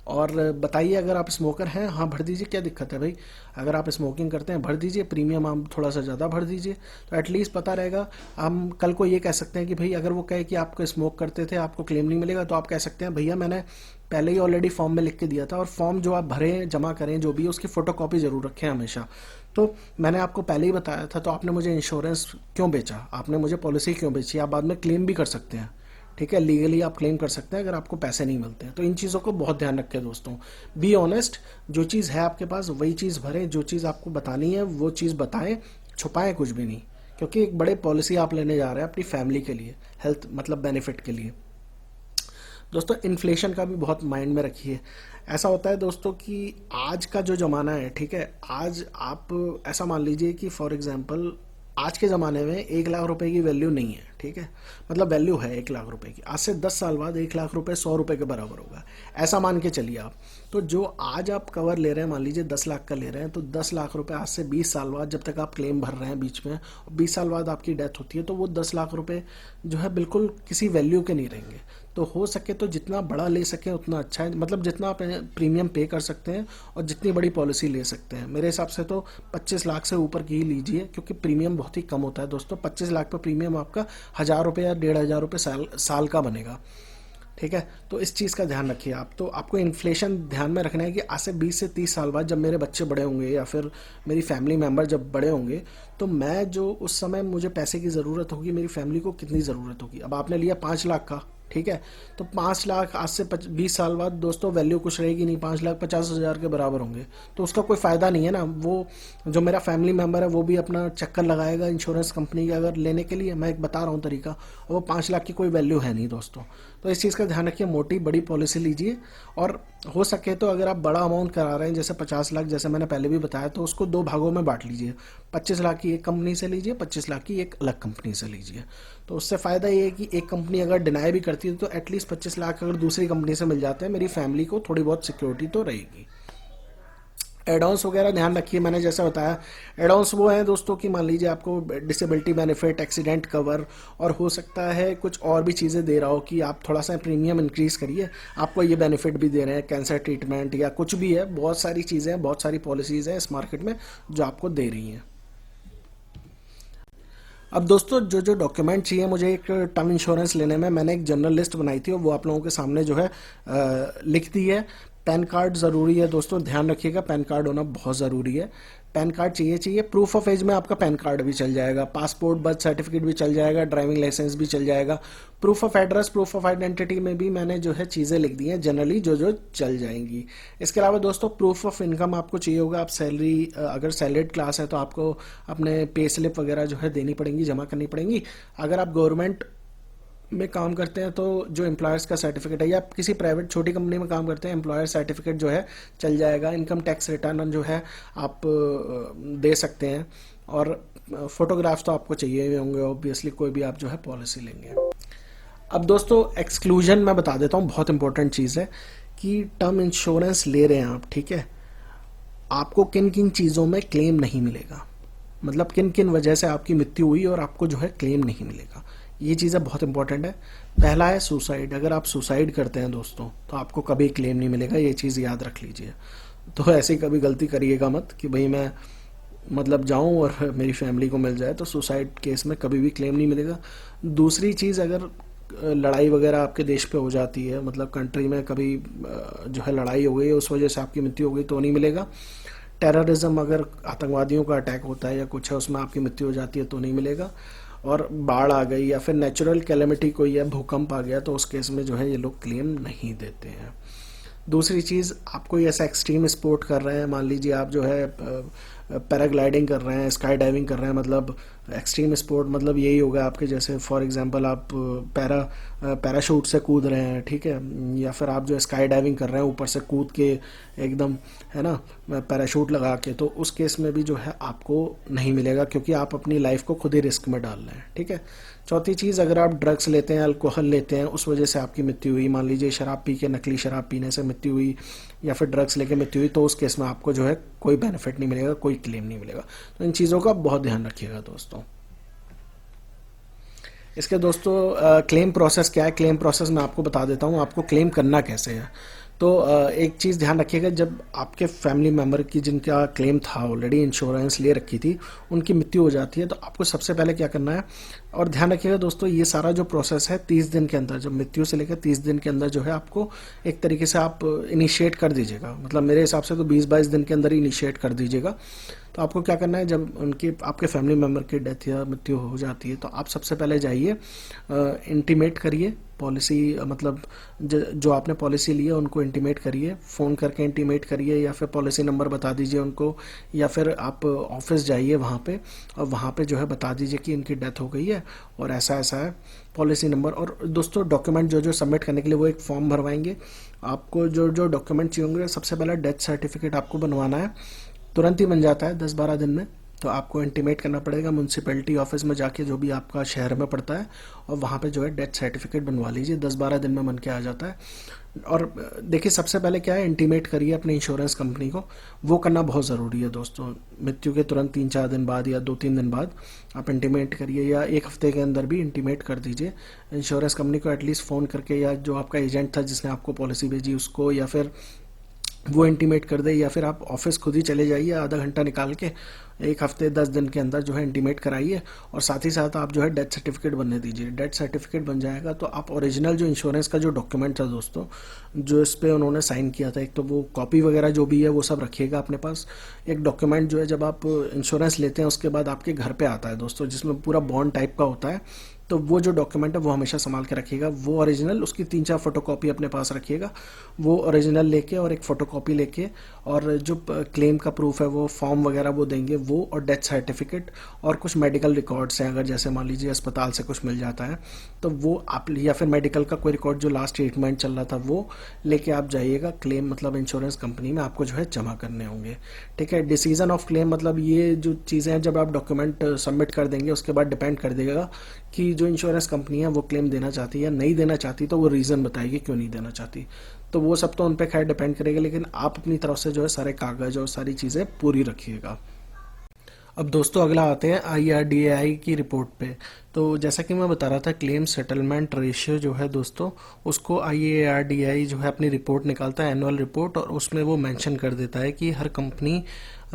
और बताइए अगर आप स्मोकर हैं, हाँ भर दीजिए, क्या दिक्कत है भाई, अगर आप स्मोकिंग करते हैं भर दीजिए, प्रीमियम आप थोड़ा सा ज़्यादा भर दीजिए, तो एटलीस्ट पता रहेगा। हम कल को ये कह सकते हैं कि भाई अगर वो कहे कि आपको स्मोक करते थे आपको क्लेम नहीं मिलेगा, तो आप कह सकते हैं भैया मैंने पहले ही ऑलरेडी फॉर्म में लिख के दिया था, और फॉर्म जो आप भरें जमा करें जो भी उसकी फ़ोटोकॉपी ज़रूर रखें हमेशा। तो मैंने आपको पहले ही बताया था, तो आपने मुझे इंश्योरेंस क्यों बेचा, आपने मुझे पॉलिसी क्यों बेची, आप बाद में क्लेम भी कर सकते हैं, ठीक है, लीगली आप क्लेम कर सकते हैं अगर आपको पैसे नहीं मिलते हैं। तो इन चीज़ों को बहुत ध्यान रखें दोस्तों। बी ऑनेस्ट, जो चीज़ है आपके पास वही चीज़ भरें, जो चीज़ आपको बतानी है वो चीज़ बताएं, छुपाएं कुछ भी नहीं, क्योंकि एक बड़े पॉलिसी आप लेने जा रहे हैं अपनी फैमिली के लिए, हेल्थ मतलब बेनिफिट के लिए। दोस्तों इन्फ्लेशन का भी बहुत माइंड में रखिए। ऐसा होता है दोस्तों कि आज का जो ज़माना है, ठीक है, आज आप ऐसा मान लीजिए कि फॉर एग्जांपल आज के ज़माने में 1 लाख रुपए की वैल्यू नहीं है, ठीक है, मतलब वैल्यू है 1 लाख रुपए की। आज से 10 साल बाद 1 लाख रुपए 100 रुपए के बराबर होगा, ऐसा मान के चलिए आप। तो जो आज आप कवर ले रहे हैं, मान लीजिए 10 लाख का ले रहे हैं, तो 10 लाख रुपए आज से 20 साल बाद, जब तक आप क्लेम भर रहे हैं बीच में, 20 साल बाद आपकी डेथ होती है, तो वो 10 लाख रुपए जो है बिल्कुल किसी वैल्यू के नहीं रहेंगे। तो हो सके तो जितना बड़ा ले सकें उतना अच्छा है, मतलब जितना आप प्रीमियम पे कर सकते हैं और जितनी बड़ी पॉलिसी ले सकते हैं। मेरे हिसाब से तो 25 लाख से ऊपर की ही लीजिए, क्योंकि प्रीमियम बहुत ही कम होता है दोस्तों। 25 लाख पर प्रीमियम आपका 1,000 रुपये या 1,500 रुपये साल का बनेगा, ठीक है। तो इस चीज़ का ध्यान रखिए आप। तो आपको इन्फ्लेशन ध्यान में रखना है कि आज से 20 से 30 साल बाद जब मेरे बच्चे बड़े होंगे या फिर मेरी फैमिली मेम्बर जब बड़े होंगे, तो मैं जो उस समय मुझे पैसे की ज़रूरत होगी, मेरी फैमिली को कितनी ज़रूरत होगी। अब आपने लिया 5 लाख का, ठीक है, तो 5 लाख आज से 20 साल बाद दोस्तों वैल्यू कुछ रहेगी नहीं, 5,50,000 के बराबर होंगे। तो उसका कोई फ़ायदा नहीं है ना। वो जो मेरा फैमिली मेम्बर है वो भी अपना चक्कर लगाएगा इंश्योरेंस कंपनी का अगर लेने के लिए, मैं एक बता रहा हूँ तरीका, और वो 5 लाख की कोई वैल्यू है नहीं दोस्तों। तो इस चीज़ का ध्यान रखिए, मोटी बड़ी पॉलिसी लीजिए। और हो सके तो अगर आप बड़ा अमाउंट करा रहे हैं जैसे 50 लाख, जैसे मैंने पहले भी बताया, तो उसको 2 भागों में बांट लीजिए। 25 लाख की एक कंपनी से लीजिए, 25 लाख की एक अलग कंपनी से लीजिए। तो उससे फ़ायदा ये है कि एक कंपनी अगर डिनाई भी करती है तो एटलीस्ट 25 लाख अगर दूसरी कंपनी से मिल जाते हैं, मेरी फैमिली को थोड़ी बहुत सिक्योरिटी तो रहेगी। एडॉन्स वगैरह ध्यान रखिए, मैंने जैसा बताया। एडॉन्स वो हैं दोस्तों कि मान लीजिए आपको डिसेबिलिटी बेनिफिट, एक्सीडेंट कवर, और हो सकता है कुछ और भी चीज़ें दे रहा हो कि आप थोड़ा सा प्रीमियम इंक्रीज़ करिए, आपको ये बेनिफिट भी दे रहे हैं, कैंसर ट्रीटमेंट या कुछ भी है। बहुत सारी चीज़ें हैं, बहुत सारी पॉलिसीज़ हैं इस मार्केट में जो आपको दे रही हैं। अब दोस्तों जो जो डॉक्यूमेंट चाहिए मुझे एक टर्म इंश्योरेंस लेने में, मैंने एक जनरल लिस्ट बनाई थी और वो आप लोगों के सामने जो है लिख दी है। पैन कार्ड ज़रूरी है दोस्तों, ध्यान रखिएगा, पैन कार्ड होना बहुत ज़रूरी है। पैन कार्ड चाहिए। प्रूफ ऑफ एज में आपका पैन कार्ड भी चल जाएगा, पासपोर्ट, बर्थ सर्टिफिकेट भी चल जाएगा, ड्राइविंग लाइसेंस भी चल जाएगा। Proof of address, proof of identity में भी मैंने जो है चीज़ें लिख दी हैं जनरली जो जो चल जाएंगी। इसके अलावा दोस्तों प्रूफ ऑफ इनकम आपको चाहिए होगा। आप सैलरी, अगर सैलरीड क्लास है तो आपको अपने पे स्लिप वगैरह जो है देनी पड़ेंगी, जमा करनी पड़ेंगी। अगर आप गवर्नमेंट में काम करते हैं तो जो एम्प्लॉयर्स का सर्टिफिकेट है, या आप किसी प्राइवेट छोटी कंपनी में काम करते हैं, एम्प्लॉयर सर्टिफिकेट जो है चल जाएगा। इनकम टैक्स रिटर्न जो है आप दे सकते हैं। और फोटोग्राफ्स तो आपको चाहिए ही होंगे ऑब्वियसली, कोई भी आप जो है पॉलिसी लेंगे। अब दोस्तों एक्सक्लूजन मैं बता देता हूँ, बहुत इंपॉर्टेंट चीज़ है कि टर्म इंश्योरेंस ले रहे हैं आप, ठीक है, आपको किन किन चीज़ों में क्लेम नहीं मिलेगा, मतलब किन किन वजह से आपकी मृत्यु हुई और आपको जो है क्लेम नहीं मिलेगा। ये चीज़ें बहुत इंपॉर्टेंट है। पहला है सुसाइड। अगर आप सुसाइड करते हैं दोस्तों तो आपको कभी क्लेम नहीं मिलेगा, ये चीज़ याद रख लीजिए। तो ऐसी कभी गलती करिएगा मत कि भाई मैं मतलब जाऊं और मेरी फैमिली को मिल जाए, तो सुसाइड केस में कभी भी क्लेम नहीं मिलेगा। दूसरी चीज़, अगर लड़ाई वगैरह आपके देश पे हो जाती है, मतलब कंट्री में कभी जो है लड़ाई हो गई, उस वजह से आपकी मृत्यु हो गई, तो नहीं मिलेगा। टेररिज्म, अगर आतंकवादियों का अटैक होता है या कुछ है उसमें आपकी मृत्यु हो जाती है तो नहीं मिलेगा। और बाढ़ आ गई या फिर नेचुरल कैलेमिटी कोई है, भूकंप आ गया, तो उस केस में जो है ये लोग क्लेम नहीं देते हैं। दूसरी चीज़, आप कोई ऐसा एक्सट्रीम स्पोर्ट कर रहे हैं, मान लीजिए आप जो है पैराग्लाइडिंग कर रहे हैं, स्काई डाइविंग कर रहे हैं, मतलब एक्सट्रीम स्पोर्ट मतलब यही होगा आपके, जैसे फॉर एग्जांपल आप पैराशूट से कूद रहे हैं, ठीक है, या फिर आप जो स्काई डाइविंग कर रहे हैं ऊपर से कूद के एकदम, है ना, पैराशूट लगा के, तो उस केस में भी जो है आपको नहीं मिलेगा, क्योंकि आप अपनी लाइफ को खुद ही रिस्क में डाल रहे हैं, ठीक है। चौथी चीज़, अगर आप ड्रग्स लेते हैं, अल्कोहल लेते हैं, उस वजह से आपकी मृत्यु हुई, मान लीजिए शराब पी के, नकली शराब पीने से मृत्यु हुई या फिर ड्रग्स लेके मृत्यु हुई, तो उस केस में आपको जो है कोई बेनिफिट नहीं मिलेगा, कोई क्लेम नहीं मिलेगा। तो इन चीज़ों का बहुत ध्यान रखिएगा दोस्तों। इसके दोस्तों क्लेम प्रोसेस क्या है, क्लेम प्रोसेस मैं आपको बता देता हूँ, आपको क्लेम करना कैसे है। तो एक चीज़ ध्यान रखिएगा, जब आपके फैमिली मेम्बर की जिनका क्लेम था, ऑलरेडी इंश्योरेंस ले रखी थी, उनकी मृत्यु हो जाती है, तो आपको सबसे पहले क्या करना है, और ध्यान रखिएगा दोस्तों, ये सारा जो प्रोसेस है 30 दिन के अंदर, जब मृत्यु से लेकर 30 दिन के अंदर जो है आपको एक तरीके से आप इनिशिएट कर दीजिएगा, मतलब मेरे हिसाब से तो 20-22 दिन के अंदर ही इनिशिएट कर दीजिएगा। तो आपको क्या करना है, जब उनकी आपके फैमिली मेम्बर की डेथ या मृत्यु हो जाती है, तो आप सबसे पहले जाइए, इंटीमेट करिए पॉलिसी, मतलब जो आपने पॉलिसी ली है उनको इंटीमेट करिए, फ़ोन करके इंटीमेट करिए, या फिर पॉलिसी नंबर बता दीजिए उनको, या फिर आप ऑफिस जाइए वहाँ पे, और वहाँ पे जो है बता दीजिए कि इनकी डेथ हो गई है और ऐसा ऐसा है पॉलिसी नंबर। और दोस्तों डॉक्यूमेंट जो जो सबमिट करने के लिए वो एक फॉर्म भरवाएंगे, आपको जो जो डॉक्यूमेंट चाहिए होंगे, सबसे पहले डेथ सर्टिफिकेट आपको बनवाना है, तुरंत ही बन जाता है 10-12 दिन में, तो आपको इंटीमेट करना पड़ेगा म्यूनसिपैलिटी ऑफिस में जाके, जो भी आपका शहर में पड़ता है, और वहाँ पे जो है डेथ सर्टिफिकेट बनवा लीजिए। 10-12 दिन में बन के आ जाता है। और देखिए, सबसे पहले क्या है, इंटीमेट करिए अपनी इंश्योरेंस कंपनी को। वो करना बहुत ज़रूरी है दोस्तों। मृत्यु के तुरंत 3-4 दिन बाद या 2-3 दिन बाद आप इंटीमेट करिए, या एक हफ्ते के अंदर भी इंटीमेट कर दीजिए इंश्योरेंस कंपनी को, एटलीस्ट फ़ोन करके, या जो आपका एजेंट था जिसने आपको पॉलिसी भेजी उसको, या फिर वो इंटीमेट कर दे, या फिर आप ऑफिस खुद ही चले जाइए आधा घंटा निकाल के, एक हफ्ते 10 दिन के अंदर जो है इंटीमेट कराइए। और साथ ही साथ आप जो है डेथ सर्टिफिकेट बनने दीजिए। डेथ सर्टिफिकेट बन जाएगा तो आप ओरिजिनल जो इंश्योरेंस का जो डॉक्यूमेंट था दोस्तों, जो इस पे उन्होंने साइन किया था, एक तो वो कॉपी वगैरह जो भी है वो सब रखिएगा अपने पास। एक डॉक्यूमेंट जो है जब आप इंश्योरेंस लेते हैं उसके बाद आपके घर पे आता है दोस्तों, जिसमें पूरा बॉन्ड टाइप का होता है, तो वो जो डॉक्यूमेंट है वो हमेशा संभाल के रखिएगा। वो ओरिजिनल, उसकी 3-4 फोटोकॉपी अपने पास रखिएगा। वो ओरिजिनल लेके और एक फ़ोटोकॉपी लेके, और जो क्लेम का प्रूफ है वो फॉर्म वगैरह वो देंगे वो, और डेथ सर्टिफिकेट, और कुछ मेडिकल रिकॉर्ड्स हैं, अगर जैसे मान लीजिए अस्पताल से कुछ मिल जाता है तो वो आप, या फिर मेडिकल का कोई रिकॉर्ड जो लास्ट ट्रीटमेंट चल रहा था वो लेके आप जाइएगा क्लेम, मतलब इंश्योरेंस कंपनी में आपको जो है जमा करने होंगे। ठीक है। डिसीजन ऑफ क्लेम, मतलब ये जो चीज़ें हैं जब आप डॉक्यूमेंट सबमिट कर देंगे उसके बाद डिपेंड कर देगा कि जो इंश्योरेंस कंपनी है वो क्लेम देना चाहती है या नहीं देना चाहती, तो वो रीज़न बताएगी क्यों नहीं देना चाहती। तो वो सब तो उन पे खैर डिपेंड करेगा, लेकिन आप अपनी तरफ से जो है सारे कागज और सारी चीज़ें पूरी रखिएगा। अब दोस्तों अगला आते हैं IRDAI की रिपोर्ट पे। तो जैसा कि मैं बता रहा था, क्लेम सेटलमेंट रेशियो जो है दोस्तों, उसको IRDAI जो है अपनी रिपोर्ट निकालता है, एनुअल रिपोर्ट, और उसमें वो मेंशन कर देता है कि हर कंपनी,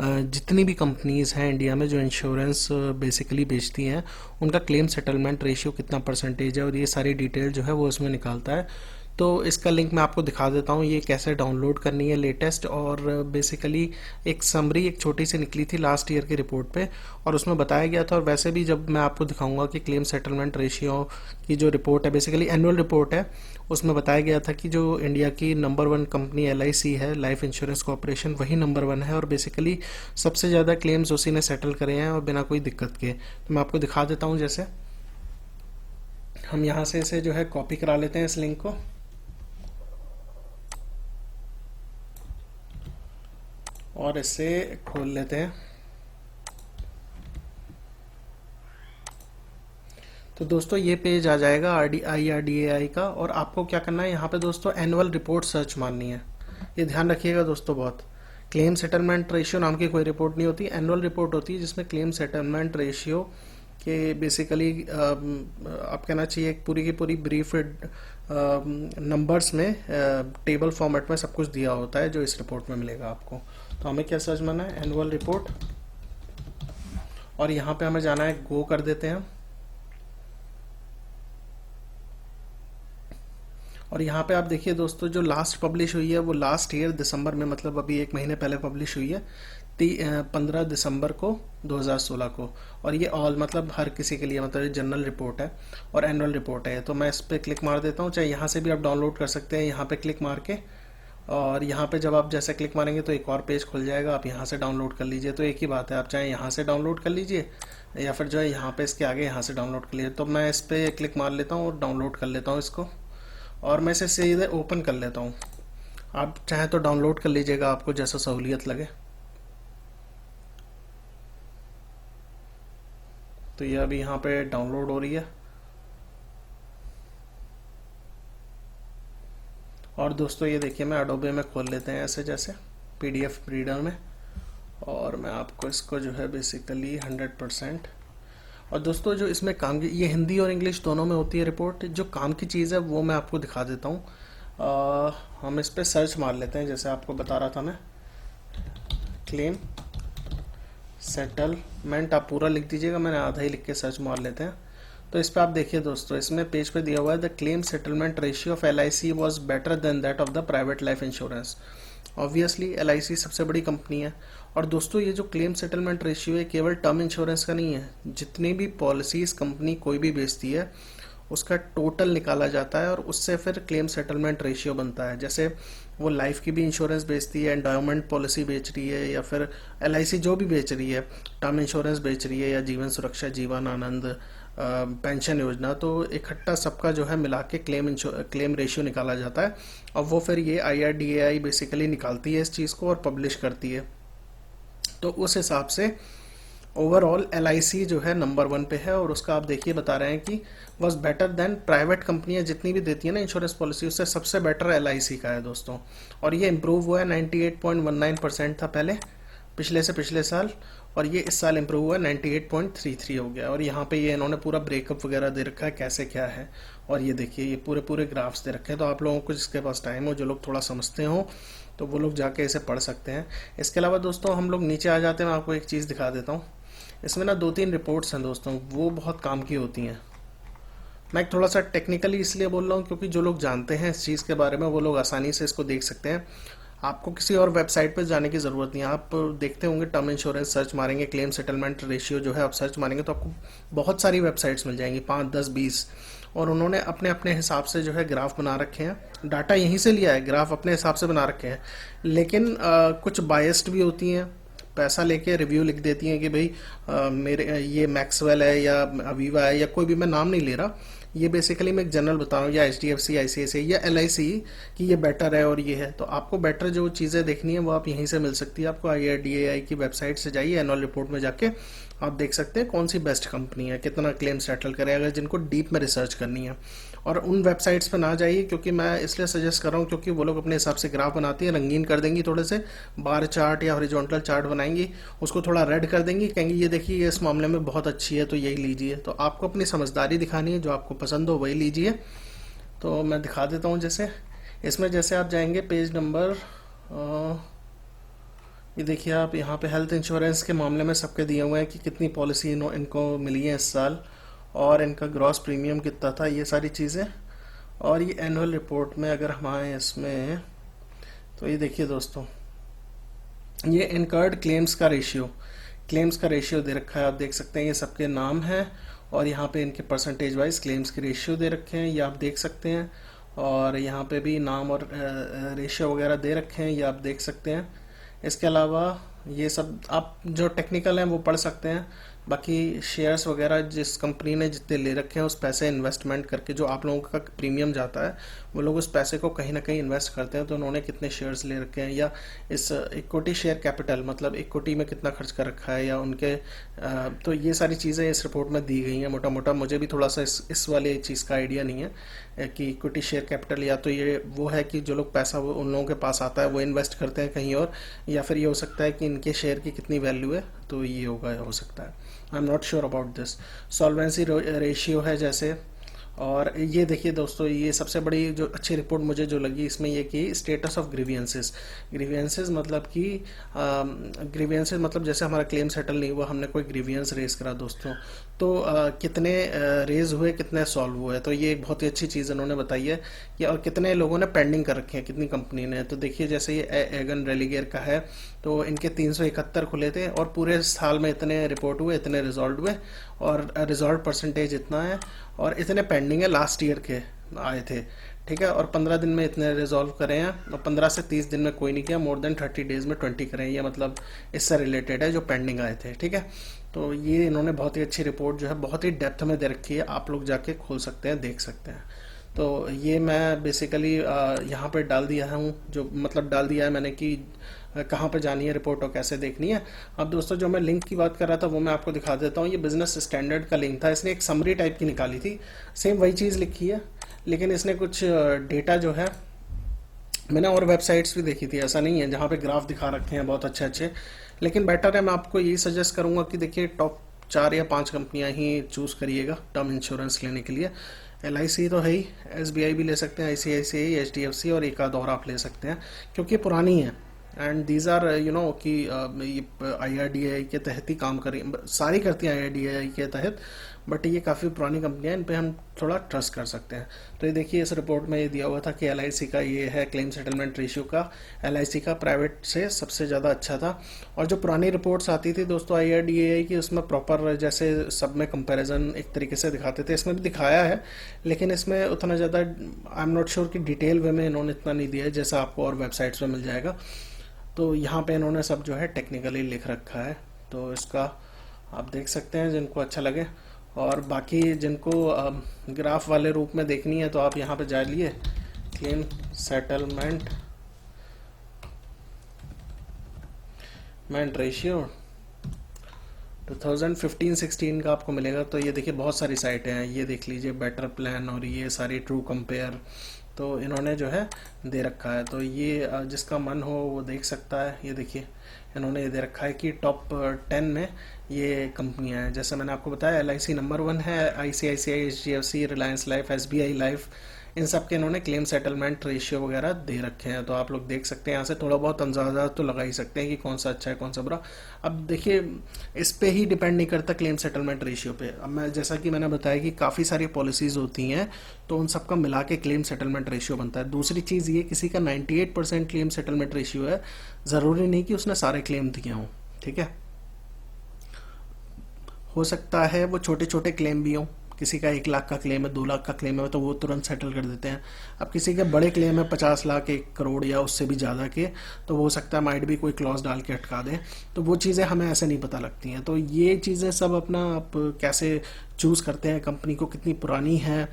जितनी भी कंपनीज़ हैं इंडिया में जो इंश्योरेंस बेसिकली बेचती हैं, उनका क्लेम सेटलमेंट रेशियो कितना परसेंटेज है, और ये सारी डिटेल जो है वो उसमें निकालता है। तो इसका लिंक मैं आपको दिखा देता हूँ, ये कैसे डाउनलोड करनी है लेटेस्ट। और बेसिकली एक समरी एक छोटी सी निकली थी लास्ट ईयर की रिपोर्ट पे, और उसमें बताया गया था। और वैसे भी जब मैं आपको दिखाऊंगा कि क्लेम सेटलमेंट रेशियो की जो रिपोर्ट है, बेसिकली एनुअल रिपोर्ट है, उसमें बताया गया था कि जो इंडिया की नंबर 1 कंपनी LIC है, लाइफ इंश्योरेंस कॉर्पोरेशन, वही नंबर 1 है, और बेसिकली सबसे ज़्यादा क्लेम्स उसी ने सेटल करे हैं और बिना कोई दिक्कत के। तो मैं आपको दिखा देता हूँ। जैसे हम यहाँ से इसे जो है कॉपी करा लेते हैं इस लिंक को, और इसे खोल लेते हैं। तो दोस्तों ये पेज आ जाएगा IRDAI का, और आपको क्या करना है, यहाँ पे दोस्तों एनुअल रिपोर्ट सर्च मारनी है। ये ध्यान रखिएगा दोस्तों बहुत। क्लेम सेटलमेंट रेशियो नाम की कोई रिपोर्ट नहीं होती, एनुअल रिपोर्ट होती है जिसमें क्लेम सेटलमेंट रेशियो के बेसिकली आप कहना चाहिए एक पूरी की पूरी ब्रीफ नंबर्स में टेबल फॉर्मेट में सब कुछ दिया होता है, जो इस रिपोर्ट में मिलेगा आपको। तो हमें क्या सर्च मारना है, एनुअल रिपोर्ट, और यहाँ पे हमें जाना है, गो कर देते हैं। और यहाँ पे आप देखिए दोस्तों, जो लास्ट पब्लिश हुई है वो लास्ट ईयर दिसंबर में, मतलब अभी 1 महीने पहले पब्लिश हुई है, 15 दिसंबर को 2016 को। और ये ऑल, मतलब हर किसी के लिए, मतलब जनरल रिपोर्ट है और एनुअल रिपोर्ट है। तो मैं इस पर क्लिक मार देता हूँ, चाहे यहाँ से भी आप डाउनलोड कर सकते हैं, यहाँ पे क्लिक मार के। और यहाँ पे जब आप जैसे क्लिक मारेंगे तो एक और पेज खुल जाएगा, आप यहाँ से डाउनलोड कर लीजिए। तो एक ही बात है, आप चाहे यहाँ से डाउनलोड कर लीजिए या फिर जो है यहाँ पे इसके आगे यहाँ से डाउनलोड कर लीजिए। तो मैं इस पर क्लिक मार लेता हूँ और डाउनलोड कर लेता हूँ इसको, और मैं इसे सीधे ओपन कर लेता हूँ। आप चाहे तो डाउनलोड कर लीजिएगा, आपको जैसा सहूलियत लगे। तो ये अभी यहाँ पे डाउनलोड हो रही है। और दोस्तों ये देखिए, मैं एडोबे में खोल लेते हैं ऐसे, जैसे PDF रीडर में, और मैं आपको इसको जो है बेसिकली 100%। और दोस्तों जो इसमें काम की, ये हिंदी और इंग्लिश दोनों में होती है रिपोर्ट। जो काम की चीज़ है वो मैं आपको दिखा देता हूँ। हम इस पर सर्च मार लेते हैं, जैसे आपको बता रहा था मैं, क्लेम सेटलमेंट, आप पूरा लिख दीजिएगा, मैंने आधा ही लिख के सर्च मार लेते हैं। तो इस पर आप देखिए दोस्तों, इसमें पेज पे दिया हुआ है, the claim settlement ratio of LIC was better than that of the private life insurance. Obviously LIC सबसे बड़ी कंपनी है। और दोस्तों ये जो क्लेम सेटलमेंट रेशियो है केवल टर्म इंश्योरेंस का नहीं है, जितनी भी पॉलिसीज कंपनी कोई भी बेचती है उसका टोटल निकाला जाता है और उससे फिर क्लेम सेटलमेंट रेशियो बनता है। जैसे वो लाइफ की भी इंश्योरेंस बेचती है, एंडोमेंट पॉलिसी बेच रही है, या फिर LIC जो भी बेच रही है, टर्म इंश्योरेंस बेच रही है, या जीवन सुरक्षा, जीवन आनंद, पेंशन योजना, तो इकट्ठा सबका जो है मिला के क्लेम रेशियो निकाला जाता है। और वो फिर ये IRDAI बेसिकली निकालती है इस चीज़ को और पब्लिश करती है। तो उस हिसाब से ओवरऑल LIC जो है नंबर 1 पे है, और उसका आप देखिए बता रहे हैं कि वॉज बेटर देन प्राइवेट कंपनियां जितनी भी देती है ना इंश्योरेंस पॉलिसी, उससे सबसे बेटर LIC का है दोस्तों। और ये इम्प्रूव हुआ है, 98.19% था पहले पिछले से पिछले साल, और ये इस साल इम्प्रूव हुआ 98.33 हो गया। और यहाँ पे ये इन्होंने पूरा ब्रेकअप वगैरह दे रखा है कैसे क्या है, और ये देखिए ये पूरे पूरे ग्राफ्स दे रखे हैं। तो आप लोगों को जिसके पास टाइम हो, जो लोग थोड़ा समझते हो, तो वो लोग जाके इसे पढ़ सकते हैं। इसके अलावा दोस्तों हम लोग नीचे आ जाते हैं, मैं आपको एक चीज़ दिखा देता हूँ। इसमें ना 2-3 रिपोर्ट्स हैं दोस्तों, वो बहुत काम की होती हैं। मैं थोड़ा सा टेक्निकली इसलिए बोल रहा हूँ क्योंकि जो लोग जानते हैं इस चीज़ के बारे में वो लोग आसानी से इसको देख सकते हैं। आपको किसी और वेबसाइट पर जाने की ज़रूरत नहीं है। आप देखते होंगे टर्म इंश्योरेंस, सर्च मारेंगे क्लेम सेटलमेंट रेशियो जो है, आप सर्च मारेंगे तो आपको बहुत सारी वेबसाइट्स मिल जाएंगी, 5, 10, 20। और उन्होंने अपने अपने हिसाब से जो है ग्राफ बना रखे हैं, डाटा यहीं से लिया है, ग्राफ अपने हिसाब से बना रखे हैं। लेकिन कुछ बायस्ड भी होती हैं, पैसा लेके रिव्यू लिख देती हैं कि भाई मेरे ये मैक्सवेल है या अवीवा है या कोई भी, मैं नाम नहीं ले रहा, ये बेसिकली मैं एक जनरल बता रहा हूँ, या HDFC, ICICI या LIC कि ये बेटर है और ये है। तो आपको बेटर जो चीज़ें देखनी है वो आप यहीं से मिल सकती है। आपको IRDAI की वेबसाइट से जाइए, एनुअल रिपोर्ट में जाके आप देख सकते हैं कौन सी बेस्ट कंपनी है, कितना क्लेम सेटल करे, अगर जिनको डीप में रिसर्च करनी है। और उन वेबसाइट्स पे ना जाइए, क्योंकि मैं इसलिए सजेस्ट कर रहा हूँ क्योंकि वो लोग अपने हिसाब से ग्राफ बनाती हैं, रंगीन कर देंगी, थोड़े से बार चार्ट या हॉरिजॉन्टल चार्ट बनाएंगी, उसको थोड़ा रेड कर देंगी, कहेंगी ये देखिए ये इस मामले में बहुत अच्छी है तो यही लीजिए। तो आपको अपनी समझदारी दिखानी है, जो आपको पसंद हो वही लीजिए। तो मैं दिखा देता हूँ, जैसे इसमें जैसे आप जाएंगे पेज नंबर, ये देखिए आप यहाँ पे हेल्थ इंश्योरेंस के मामले में सबके दिए हुए हैं कि कितनी पॉलिसी इनको मिली है इस साल, और इनका ग्रॉस प्रीमियम कितना था, ये सारी चीज़ें। और ये एनुअल रिपोर्ट में अगर हम आए इसमें, तो ये देखिए दोस्तों, ये इनकर्ड क्लेम्स का रेशियो दे रखा है, आप देख सकते हैं ये सबके नाम हैं, और यहाँ पे इनके परसेंटेज वाइज क्लेम्स के रेशियो दे रखे हैं, ये आप देख सकते हैं। और यहाँ पे भी नाम और रेशियो वगैरह दे रखे हैं, ये आप देख सकते हैं। इसके अलावा ये सब आप जो टेक्निकल हैं वो पढ़ सकते हैं। बाकी शेयर्स वगैरह जिस कंपनी ने जितने ले रखे हैं उस पैसे इन्वेस्टमेंट करके जो आप लोगों का प्रीमियम जाता है, वो लोग उस पैसे को कहीं ना कहीं इन्वेस्ट करते हैं। तो उन्होंने कितने शेयर्स ले रखे हैं, या इस इक्विटी शेयर कैपिटल मतलब इक्विटी में कितना खर्च कर रखा है, या उनके तो ये सारी चीज़ें इस रिपोर्ट में दी गई हैं मोटा मोटा। मुझे भी थोड़ा सा इस वाली चीज़ का आइडिया नहीं है कि इक्विटी शेयर कैपिटल, या तो ये वो है कि जो लोग पैसा वो उन लोगों के पास आता है वो इन्वेस्ट करते हैं कहीं और, या फिर ये हो सकता है कि इनके शेयर की कितनी वैल्यू है, तो ये होगा, हो सकता है। I am not sure about this. Solvency ratio है जैसे, और ये देखिए दोस्तों, ये सबसे बड़ी जो अच्छी रिपोर्ट मुझे जो लगी इसमें ये कि स्टेटस ऑफ ग्रीवियंसेस मतलब कि ग्रीवियंसेस मतलब जैसे हमारा क्लेम सेटल नहीं हुआ, हमने कोई ग्रीवियंस रेज करा दोस्तों, तो कितने रेज हुए, कितने सॉल्व हुए। तो ये एक बहुत ही अच्छी चीज़ उन्होंने बताई है कि, और कितने लोगों ने पेंडिंग कर रखे हैं, कितनी कंपनी ने। तो देखिए जैसे ये एगन रेलिगेयर का है, तो इनके 371 खुले थे और पूरे साल में इतने रिपोर्ट हुए, इतने रिजॉल्व हुए, और रिजॉल्व परसेंटेज इतना है, और इतने पेंडिंग है लास्ट ईयर के आए थे, ठीक है। और 15 दिन में इतने रिजॉल्व करे हैं, और 15 से 30 दिन में कोई नहीं किया, मोर देन 30 डेज में 20 करे हैं। ये मतलब इससे रिलेटेड है जो पेंडिंग आए थे, ठीक है। तो ये इन्होंने बहुत ही अच्छी रिपोर्ट जो है बहुत ही डेप्थ में दे रखी है, आप लोग जाके खोल सकते हैं, देख सकते हैं। तो ये मैं बेसिकली यहाँ पे डाल दिया हूँ, जो मतलब डाल दिया है मैंने कि कहाँ पर जानी है रिपोर्ट और कैसे देखनी है। अब दोस्तों जो मैं लिंक की बात कर रहा था वो मैं आपको दिखा देता हूँ। ये बिजनेस स्टैंडर्ड का लिंक था, इसने एक समरी टाइप की निकाली थी, सेम वही चीज़ लिखी है, लेकिन इसने कुछ डेटा जो है, मैंने और वेबसाइट्स भी देखी थी, ऐसा नहीं है, जहाँ पे ग्राफ दिखा रखे हैं बहुत अच्छे अच्छे, लेकिन बेटर है, मैं आपको यही सजेस्ट करूँगा कि देखिए टॉप 4 या 5 कंपनियाँ ही चूज़ करिएगा टर्म इंश्योरेंस लेने के लिए। LIC तो है ही, SBI भी ले सकते हैं, ICICI, HDFC, और एक आध और आप ले सकते हैं क्योंकि पुरानी है। And these are you know कि ये IRDAI के तहत ही काम करें, सारी करती हैं IRDAI के तहत, बट ये काफ़ी पुरानी कंपनियां, इन पे हम थोड़ा ट्रस्ट कर सकते हैं। तो ये देखिए इस रिपोर्ट में ये दिया हुआ था कि LIC का ये है क्लेम सेटलमेंट रेशियो का, LIC का प्राइवेट से सबसे ज़्यादा अच्छा था। और जो पुरानी रिपोर्ट्स आती थी दोस्तों IRDAI की, उसमें प्रॉपर जैसे सब में कंपैरिजन एक तरीके से दिखाते थे, इसमें भी दिखाया है, लेकिन इसमें उतना ज़्यादा आई एम नॉट श्योर कि डिटेल वे में इन्होंने इतना नहीं दिया है जैसा आपको और वेबसाइट्स में मिल जाएगा। तो यहाँ पे इन्होंने सब जो है टेक्निकली लिख रखा है, तो इसका आप देख सकते हैं जिनको अच्छा लगे। और बाकी जिनको ग्राफ वाले रूप में देखनी है तो आप यहाँ पे जा लिए क्लेम सेटलमेंट रेशियो 2015-16 का आपको मिलेगा। तो ये देखिए बहुत सारी साइटें हैं, ये देख लीजिए बेटर प्लान और ये सारी ट्रू कंपेयर, तो इन्होंने जो है दे रखा है। तो ये जिसका मन हो वो देख सकता है। ये देखिए इन्होंने ये दे रखा है कि टॉप 10 में ये कंपनियां हैं। जैसे मैंने आपको बताया LIC नंबर 1 है, ICICI, HDFC, Reliance life, SBI life, इन सब के इन्होंने क्लेम सेटलमेंट रेशियो वगैरह दे रखे हैं। तो आप लोग देख सकते हैं, यहाँ से थोड़ा बहुत अंदाजा तो लगा ही सकते हैं कि कौन सा अच्छा है कौन सा बुरा। अब देखिए इस पे ही डिपेंड नहीं करता क्लेम सेटलमेंट रेशियो पे। अब मैं जैसा कि मैंने बताया कि काफ़ी सारी पॉलिसीज़ होती हैं, तो उन सब का मिला के क्लेम सेटलमेंट रेशियो बनता है। दूसरी चीज़ ये, किसी का 98% क्लेम सेटलमेंट रेशियो है, ज़रूरी नहीं कि उसने सारे क्लेम दिए हों, ठीक है। हो सकता है वो छोटे छोटे क्लेम भी हों, किसी का 1 लाख का क्लेम है, 2 लाख का क्लेम है, तो वो तुरंत सेटल कर देते हैं। अब किसी के बड़े क्लेम है 50 लाख, 1 करोड़ या उससे भी ज़्यादा के, तो वो हो सकता है माइट भी कोई क्लॉज डाल के अटका दें। तो वो चीज़ें हमें ऐसे नहीं पता लगती हैं। तो ये चीज़ें सब अपना आप कैसे चूज़ करते हैं, कंपनी को कितनी पुरानी है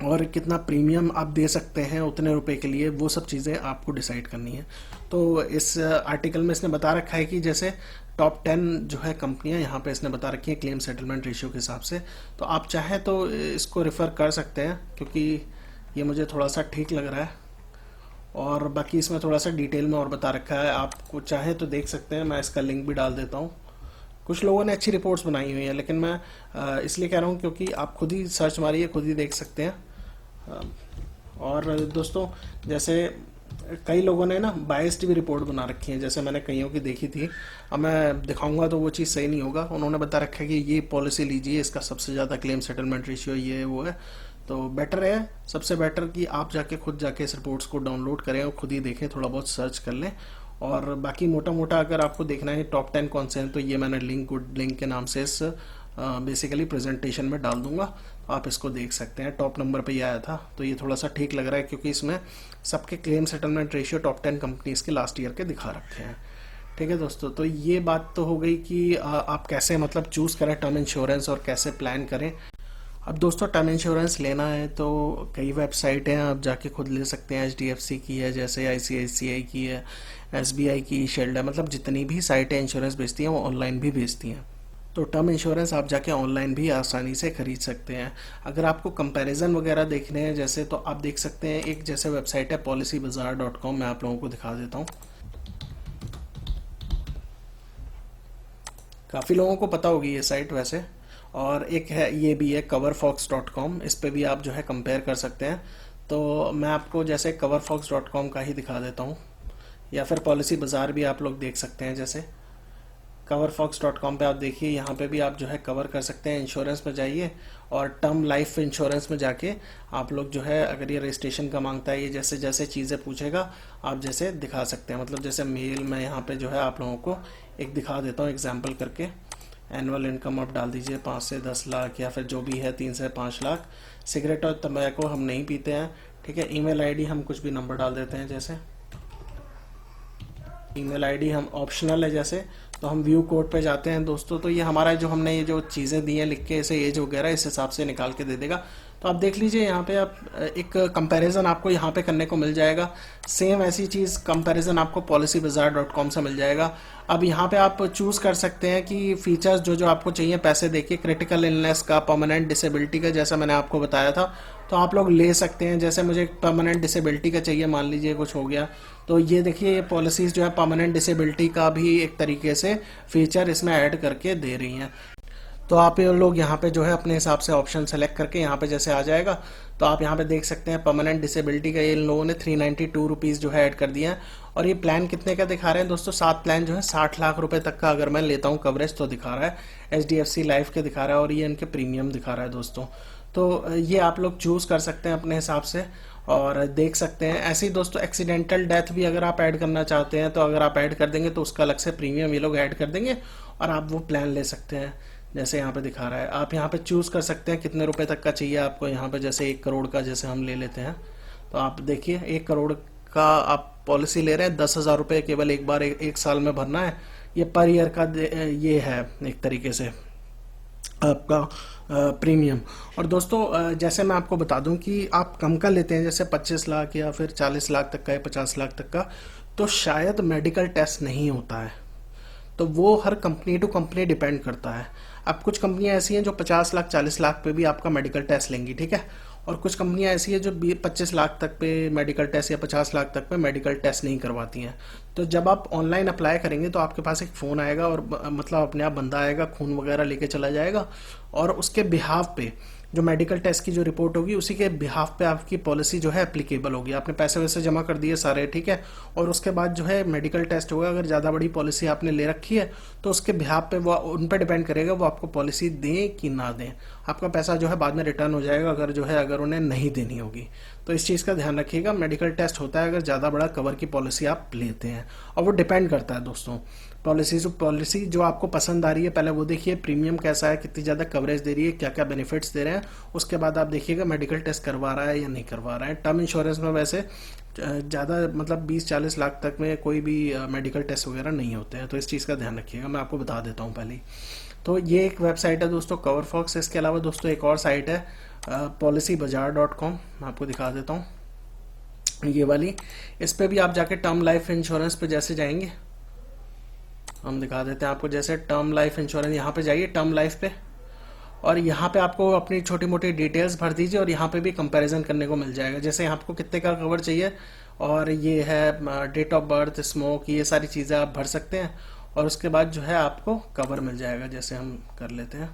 और कितना प्रीमियम आप दे सकते हैं उतने रुपए के लिए, वो सब चीज़ें आपको डिसाइड करनी है। तो इस आर्टिकल में इसने बता रखा है कि जैसे टॉप 10 जो है कंपनियां यहाँ पे इसने बता रखी है क्लेम सेटलमेंट रेशियो के हिसाब से। तो आप चाहें तो इसको रेफ़र कर सकते हैं, क्योंकि ये मुझे थोड़ा सा ठीक लग रहा है और बाकी इसमें थोड़ा सा डिटेल में और बता रखा है। आपको चाहे तो देख सकते हैं, मैं इसका लिंक भी डाल देता हूँ। कुछ लोगों ने अच्छी रिपोर्ट्स बनाई हुई हैं, लेकिन मैं इसलिए कह रहा हूँ क्योंकि आप खुद ही सर्च मारिए, खुद ही देख सकते हैं। और दोस्तों जैसे कई लोगों ने ना बायस्ड भी रिपोर्ट बना रखी है, जैसे मैंने कईयों की देखी थी। अब मैं दिखाऊंगा तो वो चीज़ सही नहीं होगा। उन्होंने बता रखा है कि ये पॉलिसी लीजिए, इसका सबसे ज़्यादा क्लेम सेटलमेंट रेशियो ये वो है। तो बेटर है, सबसे बेटर कि आप जाके खुद जाके इस रिपोर्ट्स को डाउनलोड करें और खुद ही देखें, थोड़ा बहुत सर्च कर लें। और बाकी मोटा मोटा अगर आपको देखना है टॉप 10 कौन से हैं, तो ये मैंने लिंक गुड लिंक के नाम से इस बेसिकली प्रेजेंटेशन में डाल दूंगा, आप इसको देख सकते हैं। टॉप नंबर पे ये आया था, तो ये थोड़ा सा ठीक लग रहा है क्योंकि इसमें सबके claim settlement ratio top 10 companies के लास्ट ईयर के दिखा रखे हैं। ठीक है दोस्तों, तो ये बात तो हो गई कि आप कैसे मतलब चूज़ करें टर्म इंश्योरेंस और कैसे प्लान करें। अब दोस्तों टर्म इंश्योरेंस लेना है तो कई वेबसाइट हैं, आप जाके खुद ले सकते हैं। HDFC की है, जैसे ICICI की है, SBI की, शील्ड है, मतलब जितनी भी साइटें इंश्योरेंस बेचती हैं वो ऑनलाइन भी बेचती हैं। तो टर्म इंश्योरेंस आप जाके ऑनलाइन भी आसानी से खरीद सकते हैं। अगर आपको कंपैरिजन वगैरह देखने हैं जैसे, तो आप देख सकते हैं एक जैसे वेबसाइट है policybazaar.com, मैं आप लोगों को दिखा देता हूँ। काफ़ी लोगों को पता होगी ये साइट वैसे। और एक है, ये भी है coverfox.com, इस पे भी आप जो है कंपेयर कर सकते हैं। तो मैं आपको जैसे coverfox.com का ही दिखा देता हूँ, या फिर पॉलिसी बाज़ार भी आप लोग देख सकते हैं। जैसे coverfox.com पे आप देखिए, यहाँ पे भी आप जो है कवर कर सकते हैं। इंश्योरेंस में जाइए और टर्म लाइफ इंश्योरेंस में जाके आप लोग जो है, अगर ये रजिस्ट्रेशन का मांगता है, ये जैसे जैसे चीज़ें पूछेगा आप जैसे दिखा सकते हैं। मतलब जैसे मेल में यहाँ पे जो है आप लोगों को एक दिखा देता हूँ एग्जाम्पल करके। एनुअल इनकम आप डाल दीजिए 5 से 10 लाख, या फिर जो भी है 3 से 5 लाख। सिगरेट और तंबाकू हम नहीं पीते हैं, ठीक है। ईमेल आईडी हम कुछ भी नंबर डाल देते हैं, जैसे ईमेल आईडी हम ऑप्शनल है जैसे। तो हम व्यू कोड पे जाते हैं दोस्तों, तो ये हमारा जो हमने ये जो चीज़ें दी हैं लिख के, इसे एज वगैरह इस हिसाब से निकाल के दे देगा। तो आप देख लीजिए यहाँ पे, आप एक कंपैरिजन आपको यहाँ पे करने को मिल जाएगा। सेम ऐसी चीज़ कंपैरिजन आपको policybazaar.com से मिल जाएगा। अब यहाँ पे आप चूज़ कर सकते हैं कि फीचर्स जो जो आपको चाहिए पैसे देखिए, क्रिटिकल इलनेस का, परमानेंट डिसेबिलिटी का, जैसा मैंने आपको बताया था, तो आप लोग ले सकते हैं। जैसे मुझे परमानेंट डिसेबिलिटी का चाहिए, मान लीजिए कुछ हो गया, तो ये देखिए ये पॉलिसीज़ जो है परमानेंट डिसेबिलिटी का भी एक तरीके से फीचर इसमें ऐड करके दे रही हैं। तो आप ये लोग यहाँ पे जो है अपने हिसाब से ऑप्शन सेलेक्ट करके यहाँ पे जैसे आ जाएगा, तो आप यहाँ पे देख सकते हैं परमानेंट डिसेबिलिटी का ये लोगों ने 392 रुपीज़ जो है ऐड कर दिया है। और ये प्लान कितने का दिखा रहे हैं दोस्तों? 7 प्लान जो है 60 लाख रुपए तक का अगर मैं लेता हूँ कवरेज तो दिखा रहा है। HDFC लाइफ के दिखा रहा है और ये इनके प्रीमियम दिखा रहा है दोस्तों। तो ये आप लोग चूज़ कर सकते हैं अपने हिसाब से और देख सकते हैं। ऐसे ही दोस्तों एक्सीडेंटल डेथ भी अगर आप ऐड करना चाहते हैं, तो अगर आप ऐड कर देंगे तो उसका अलग से प्रीमियम ये लोग ऐड कर देंगे और आप वो प्लान ले सकते हैं। जैसे यहाँ पे दिखा रहा है, आप यहाँ पे चूज़ कर सकते हैं कितने रुपए तक का चाहिए आपको। यहाँ पे जैसे 1 करोड़ का जैसे हम ले लेते हैं, तो आप देखिए 1 करोड़ का आप पॉलिसी ले रहे हैं, 10,000 रुपये केवल एक बार एक साल में भरना है। ये पर ईयर का ये है एक तरीके से आपका प्रीमियम। और दोस्तों जैसे मैं आपको बता दूं कि आप कम का लेते हैं, जैसे 25 लाख या फिर 40 लाख तक का या 50 लाख तक का, तो शायद मेडिकल टेस्ट नहीं होता है। तो वो हर कंपनी टू कंपनी डिपेंड करता है। अब कुछ कंपनियां ऐसी हैं जो 50 लाख 40 लाख पे भी आपका मेडिकल टेस्ट लेंगी, ठीक है। और कुछ कंपनियां ऐसी है जो 25 लाख तक पे मेडिकल टेस्ट या 50 लाख तक पे मेडिकल टेस्ट नहीं करवाती हैं। तो जब आप ऑनलाइन अप्लाई करेंगे तो आपके पास एक फ़ोन आएगा और मतलब अपने आप बंदा आएगा, खून वगैरह लेके चला जाएगा, और उसके बिहाव पे जो मेडिकल टेस्ट की जो रिपोर्ट होगी उसी के बिहाफ पे आपकी पॉलिसी जो है एप्लीकेबल होगी। आपने पैसे वैसे जमा कर दिए सारे, ठीक है, और उसके बाद जो है मेडिकल टेस्ट होगा। अगर ज़्यादा बड़ी पॉलिसी आपने ले रखी है तो उसके बिहाफ पे वो उन पर डिपेंड करेगा वो आपको पॉलिसी दें कि ना दें। आपका पैसा जो है बाद में रिटर्न हो जाएगा अगर जो है अगर उन्हें नहीं देनी होगी। तो इस चीज़ का ध्यान रखिएगा। मेडिकल टेस्ट होता है अगर ज़्यादा बड़ा कवर की पॉलिसी आप लेते हैं, और वो डिपेंड करता है दोस्तों पॉलिसी जो आपको पसंद आ रही है। पहले वो देखिए प्रीमियम कैसा है, कितनी ज़्यादा कवरेज दे रही है, क्या क्या बेनिफिट्स दे रहे हैं। उसके बाद आप देखिएगा मेडिकल टेस्ट करवा रहा है या नहीं करवा रहा है। टर्म इंश्योरेंस में वैसे ज़्यादा मतलब 20-40 लाख तक में कोई भी मेडिकल टेस्ट वगैरह नहीं होते हैं। तो इस चीज़ का ध्यान रखिएगा, मैं आपको बता देता हूँ पहले ही। तो ये एक वेबसाइट है दोस्तों कवर फॉक्स। इसके अलावा दोस्तों एक और साइट है policybazaar.com, मैं आपको दिखा देता हूँ ये वाली। इस पे भी आप जाके टर्म लाइफ इंश्योरेंस पे जैसे जाएंगे, हम दिखा देते हैं आपको। जैसे टर्म लाइफ इंश्योरेंस, यहाँ पे जाइए टर्म लाइफ पे, और यहाँ पे आपको अपनी छोटी मोटी डिटेल्स भर दीजिए और यहाँ पे भी कंपैरिजन करने को मिल जाएगा। जैसे यहाँ आपको कितने का कवर चाहिए, और ये है डेट ऑफ बर्थ, स्मोक, ये सारी चीज़ें आप भर सकते हैं, और उसके बाद जो है आपको कवर मिल जाएगा। जैसे हम कर लेते हैं,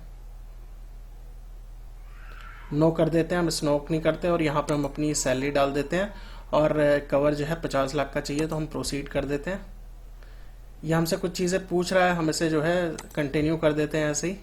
नो कर देते हैं, हम स्मोक नहीं करते, और यहाँ पे हम अपनी सैलरी डाल देते हैं, और कवर जो है 50 लाख का चाहिए तो हम प्रोसीड कर देते हैं। ये हमसे कुछ चीज़ें पूछ रहा है, हम इसे जो है कंटिन्यू कर देते हैं ऐसे ही।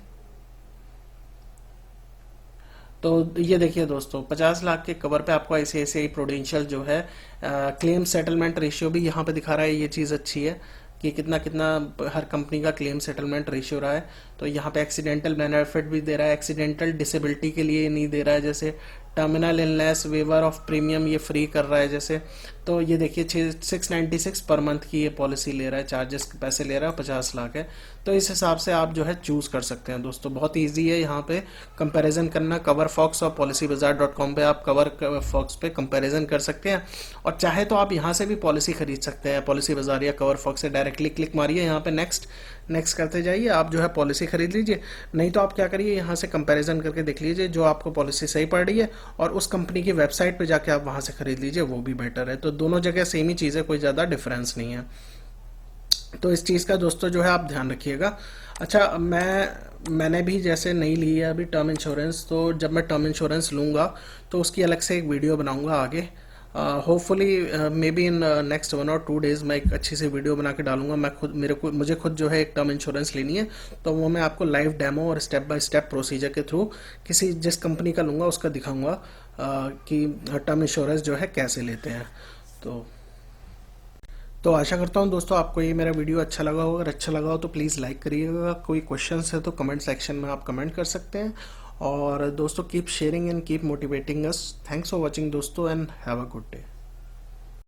तो ये देखिए दोस्तों 50 लाख के कवर पे आपको ICICI प्रूडेंशियल जो है क्लेम सेटलमेंट रेशियो भी यहाँ पे दिखा रहा है। ये चीज़ अच्छी है कि कितना कितना हर कंपनी का क्लेम सेटलमेंट रेशियो रहा है। तो यहाँ पे एक्सीडेंटल बेनिफिट भी दे रहा है, एक्सीडेंटल डिसेबिलिटी के लिए नहीं दे रहा है, जैसे terminal illness waiver of premium ये फ्री कर रहा है जैसे। तो ये देखिए 696 पर मंथ की ये पॉलिसी ले रहा है, चार्जेस के पैसे ले रहा है, 50 लाख है। तो इस हिसाब से आप जो है चूज़ कर सकते हैं दोस्तों। बहुत ईजी है यहाँ पे कंपैरिजन करना। कवर फॉक्स और policybazaar.com पे आप कवर फॉक्स पे कंपैरिजन कर सकते हैं, और चाहे तो आप यहाँ से भी पॉलिसी खरीद सकते हैं। पॉलिसी बाजार या कवर फॉक्स से डायरेक्टली क्लिक मारिए यहाँ पे, नेक्स्ट नेक्स्ट करते जाइए, आप जो है पॉलिसी खरीद लीजिए। नहीं तो आप क्या करिए, यहाँ से कंपैरिजन करके देख लीजिए जो आपको पॉलिसी सही पड़ रही है, और उस कंपनी की वेबसाइट पे जाके आप वहाँ से खरीद लीजिए, वो भी बेटर है। तो दोनों जगह सेम ही चीज़ है, कोई ज़्यादा डिफरेंस नहीं है। तो इस चीज़ का दोस्तों जो है आप ध्यान रखिएगा। अच्छा, मैंने भी जैसे नहीं ली है अभी टर्म इंश्योरेंस, तो जब मैं टर्म इंश्योरेंस लूँगा तो उसकी अलग से एक वीडियो बनाऊँगा आगे। Hopefully may be in next 1 और 2 डेज़ मैं एक अच्छी सी वीडियो बना के डालूंगा। मुझे खुद जो है एक टर्म इंश्योरेंस लेनी है, तो वो मैं आपको लाइव डेमो और स्टेप बाय स्टेप प्रोसीजर के थ्रू जिस कंपनी का लूँगा उसका दिखाऊंगा कि टर्म इंश्योरेंस जो है कैसे लेते हैं। तो आशा करता हूँ दोस्तों आपको ये मेरा वीडियो अच्छा लगा होगा। अगर अच्छा लगा हो तो प्लीज़ लाइक करिएगा। कोई क्वेश्चंस है तो कमेंट सेक्शन में आप कमेंट कर सकते हैं। और दोस्तों keep sharing and keep motivating us. Thanks for watching दोस्तों, and have a good day.